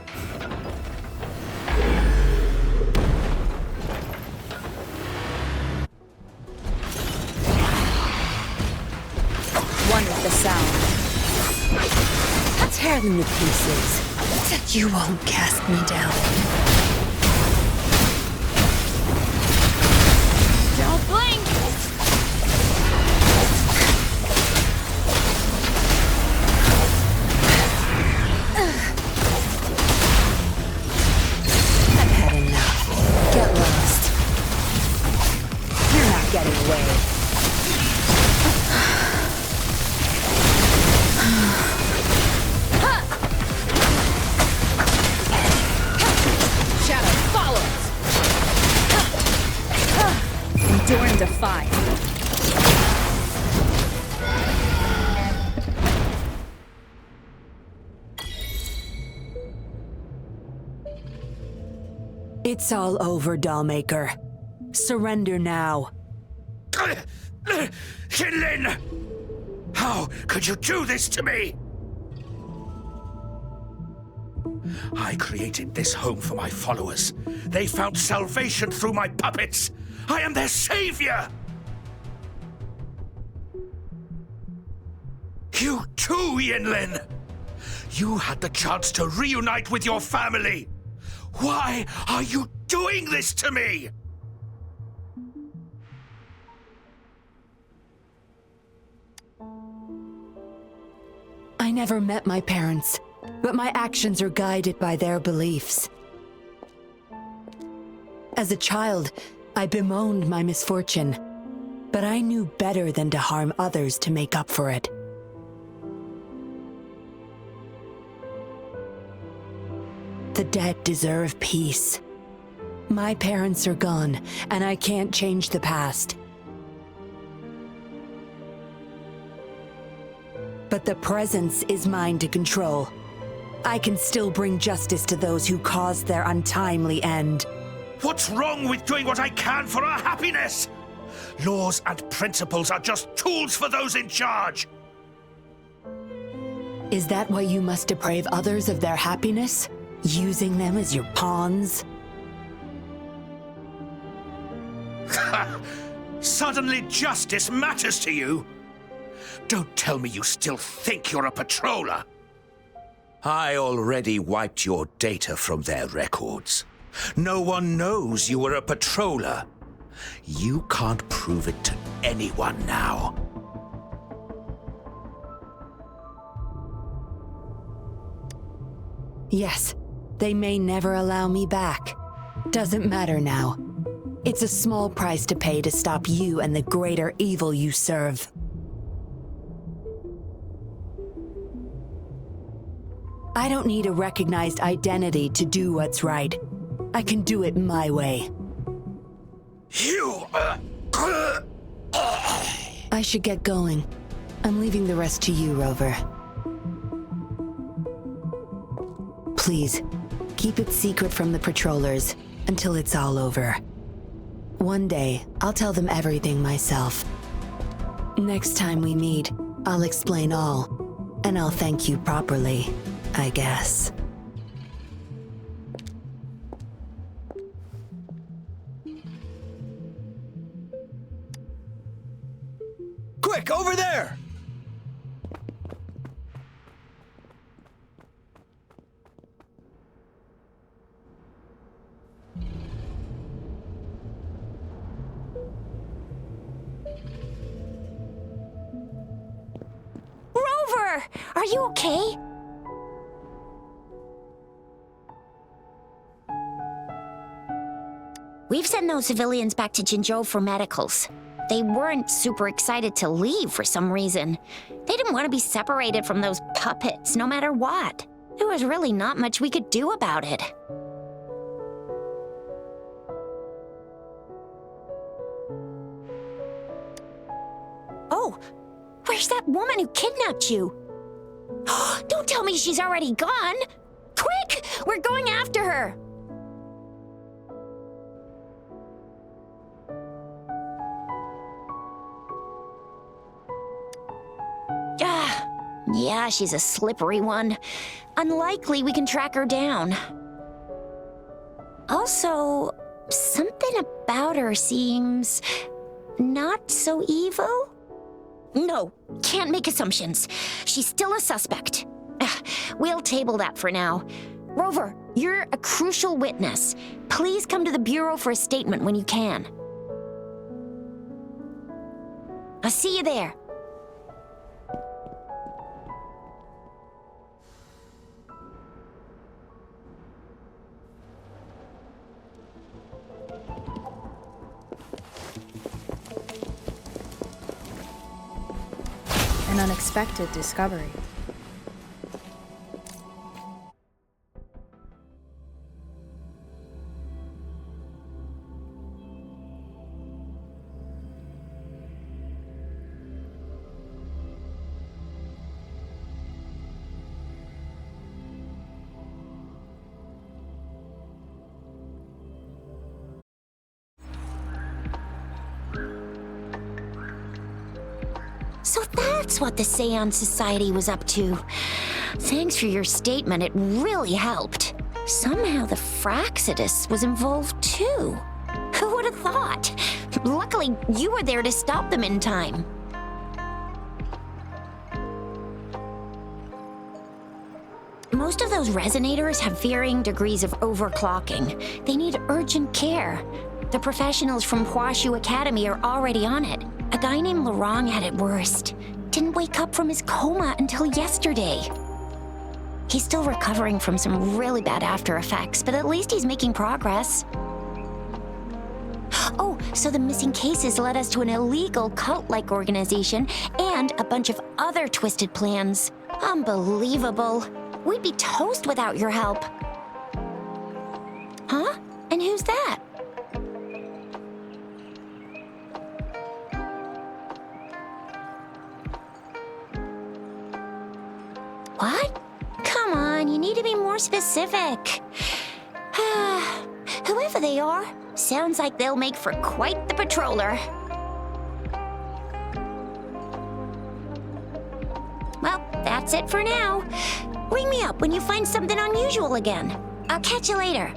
One with the sound. Tear them to pieces. You won't cast me down. Don't blink! I've had enough. Get lost. You're not getting away. Shadow, follow us! Endure and defy. It's all over, Dollmaker. Surrender now. Yinlin! How could you do this to me? I created this home for my followers. They found salvation through my puppets. I am their savior! You too, Yinlin! You had the chance to reunite with your family. Why are you doing this to me? I never met my parents, but my actions are guided by their beliefs. As a child, I bemoaned my misfortune, but I knew better than to harm others to make up for it. The dead deserve peace. My parents are gone, and I can't change the past. But the presence is mine to control. I can still bring justice to those who caused their untimely end. What's wrong with doing what I can for our happiness? Laws and principles are just tools for those in charge. Is that why you must deprave others of their happiness? Using them as your pawns? Suddenly justice matters to you? Don't tell me you still think you're a patroller. I already wiped your data from their records. No one knows you were a patroller. You can't prove it to anyone now. Yes, they may never allow me back. Doesn't matter now. It's a small price to pay to stop you and the greater evil you serve. I don't need a recognized identity to do what's right. I can do it my way. I should get going. I'm leaving the rest to you, Rover. Please, keep it secret from the patrollers. until it's all over. One day, I'll tell them everything myself. Next time we meet, I'll explain all, and I'll thank you properly, I guess. Quick, over there! Rover! Are you okay? We've sent those civilians back to Jinzhou for medicals. They weren't super excited to leave for some reason. They didn't want to be separated from those puppets, no matter what. There was really not much we could do about it. Oh, where's that woman who kidnapped you? Don't tell me she's already gone! Quick! We're going after her! Yeah, she's a slippery one. Unlikely we can track her down. Also, something about her seems not so evil? No, can't make assumptions. She's still a suspect. We'll table that for now. Rover, you're a crucial witness. Please come to the Bureau for a statement when you can. I'll see you there. An unexpected discovery. So that's what the Seance Society was up to. Thanks for your statement, it really helped. Somehow the Fraxidus was involved too. Who would have thought? Luckily, you were there to stop them in time. Most of those resonators have varying degrees of overclocking. They need urgent care. The professionals from Huashu Academy are already on it. A guy named Larong had it worst. Didn't wake up from his coma until yesterday. He's still recovering from some really bad after effects, but at least he's making progress. Oh, so the missing cases led us to an illegal cult-like organization and a bunch of other twisted plans. Unbelievable. We'd be toast without your help. Huh? And who's that? What? Come on, you need to be more specific. Whoever they are, sounds like they'll make for quite the patroller. Well, that's it for now. Ring me up when you find something unusual again. I'll catch you later.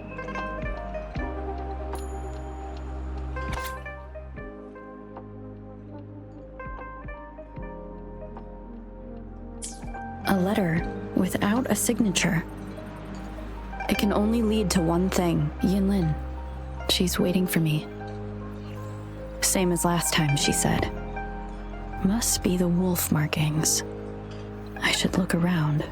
A letter without a signature. It can only lead to one thing, Yinlin. She's waiting for me. Same as last time, she said. Must be the wolf markings. I should look around.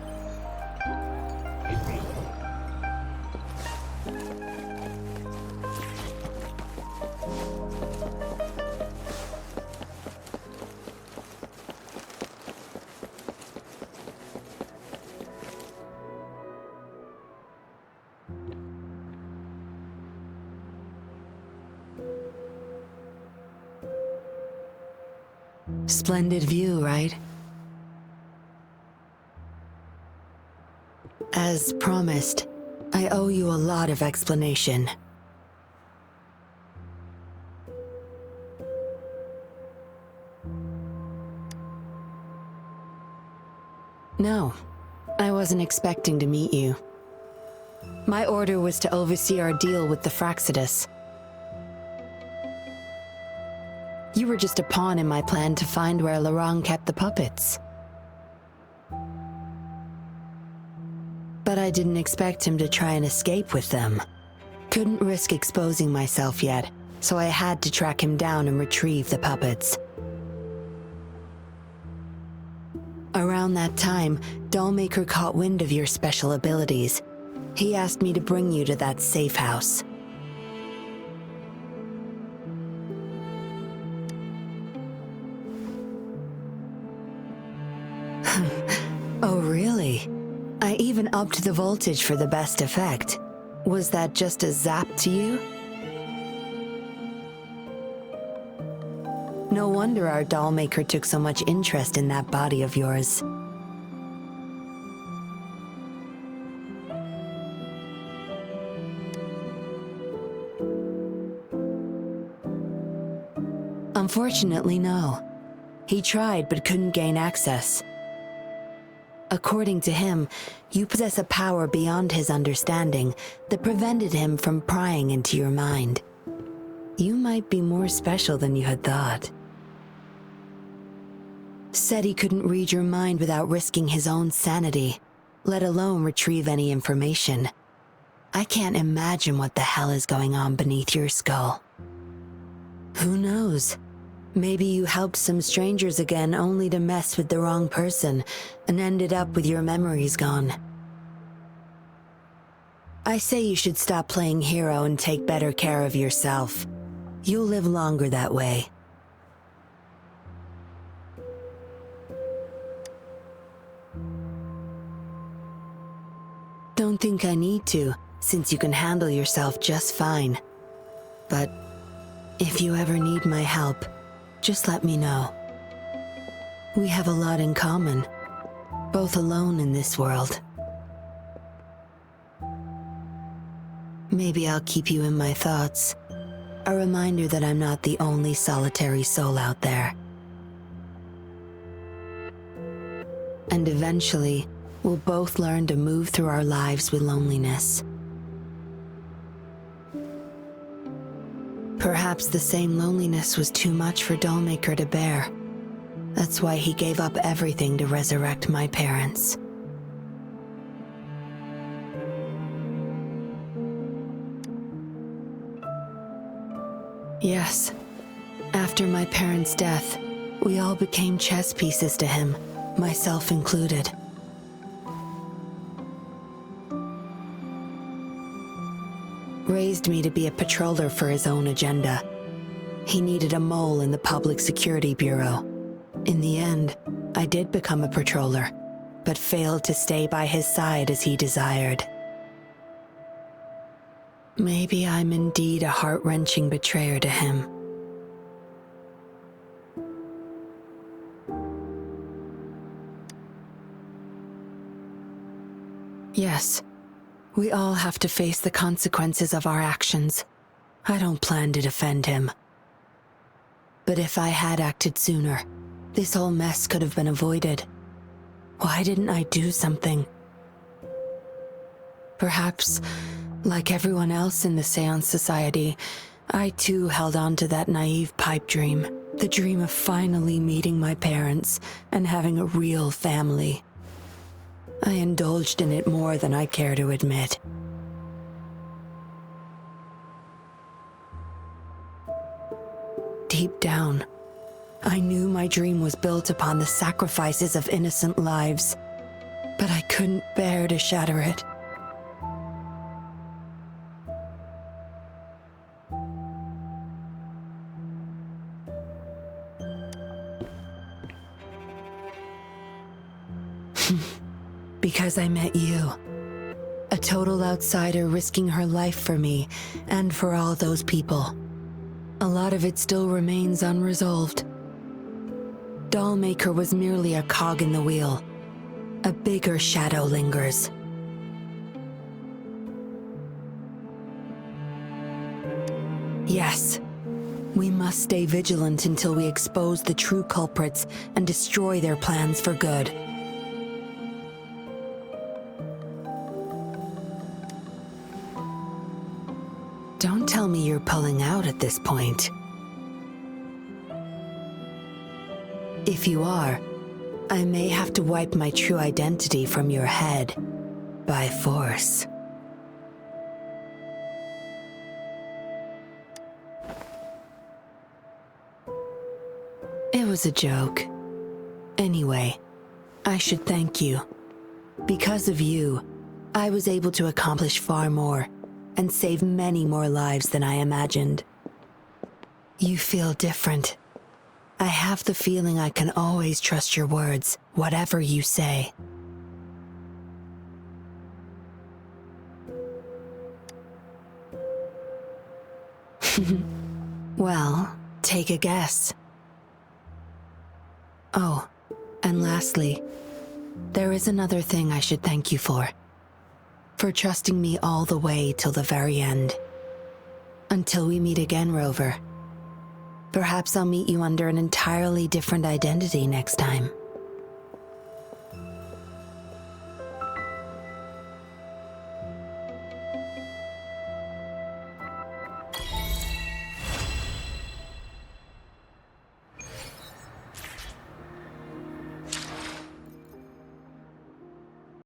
Splendid view, right? As promised, I owe you a lot of explanation. No, I wasn't expecting to meet you. My order was to oversee our deal with the Fraxidus. You were just a pawn in my plan to find where Laurent kept the puppets. But I didn't expect him to try and escape with them. Couldn't risk exposing myself yet, so I had to track him down and retrieve the puppets. Around that time, Dollmaker caught wind of your special abilities. He asked me to bring you to that safe house. Oh, really? I even upped the voltage for the best effect. Was that just a zap to you? No wonder our Dollmaker took so much interest in that body of yours. Unfortunately, no. He tried but couldn't gain access. According to him, you possess a power beyond his understanding that prevented him from prying into your mind. You might be more special than you had thought. Said he couldn't read your mind without risking his own sanity, let alone retrieve any information. I can't imagine what the hell is going on beneath your skull. Who knows? Maybe you helped some strangers again only to mess with the wrong person and ended up with your memories gone. I say you should stop playing hero and take better care of yourself. You'll live longer that way. Don't think I need to, since you can handle yourself just fine. But if you ever need my help, just let me know. We have a lot in common, both alone in this world. Maybe I'll keep you in my thoughts, a reminder that I'm not the only solitary soul out there. And eventually, we'll both learn to move through our lives with loneliness. Perhaps the same loneliness was too much for Dollmaker to bear. That's why he gave up everything to resurrect my parents. Yes, after my parents' death, we all became chess pieces to him, myself included. Raised me to be a patroller for his own agenda. He needed a mole in the Public Security Bureau. In the end, I did become a patroller, but failed to stay by his side as he desired. Maybe I'm indeed a heart-wrenching betrayer to him. Yes. We all have to face the consequences of our actions. I don't plan to defend him. But if I had acted sooner, this whole mess could have been avoided. Why didn't I do something? Perhaps, like everyone else in the Seance Society, I too held on to that naive pipe dream. The dream of finally meeting my parents and having a real family. I indulged in it more than I care to admit. Deep down, I knew my dream was built upon the sacrifices of innocent lives, but I couldn't bear to shatter it. Because I met you. A total outsider risking her life for me and for all those people. A lot of it still remains unresolved. Dollmaker was merely a cog in the wheel. A bigger shadow lingers. Yes, we must stay vigilant until we expose the true culprits and destroy their plans for good. Don't tell me you're pulling out at this point. If you are, I may have to wipe my true identity from your head by force. It was a joke. Anyway, I should thank you. Because of you, I was able to accomplish far more and save many more lives than I imagined. You feel different. I have the feeling I can always trust your words, whatever you say. Well, take a guess. Oh, and lastly, there is another thing I should thank you for. For trusting me all the way till the very end. Until we meet again, Rover. Perhaps I'll meet you under an entirely different identity next time.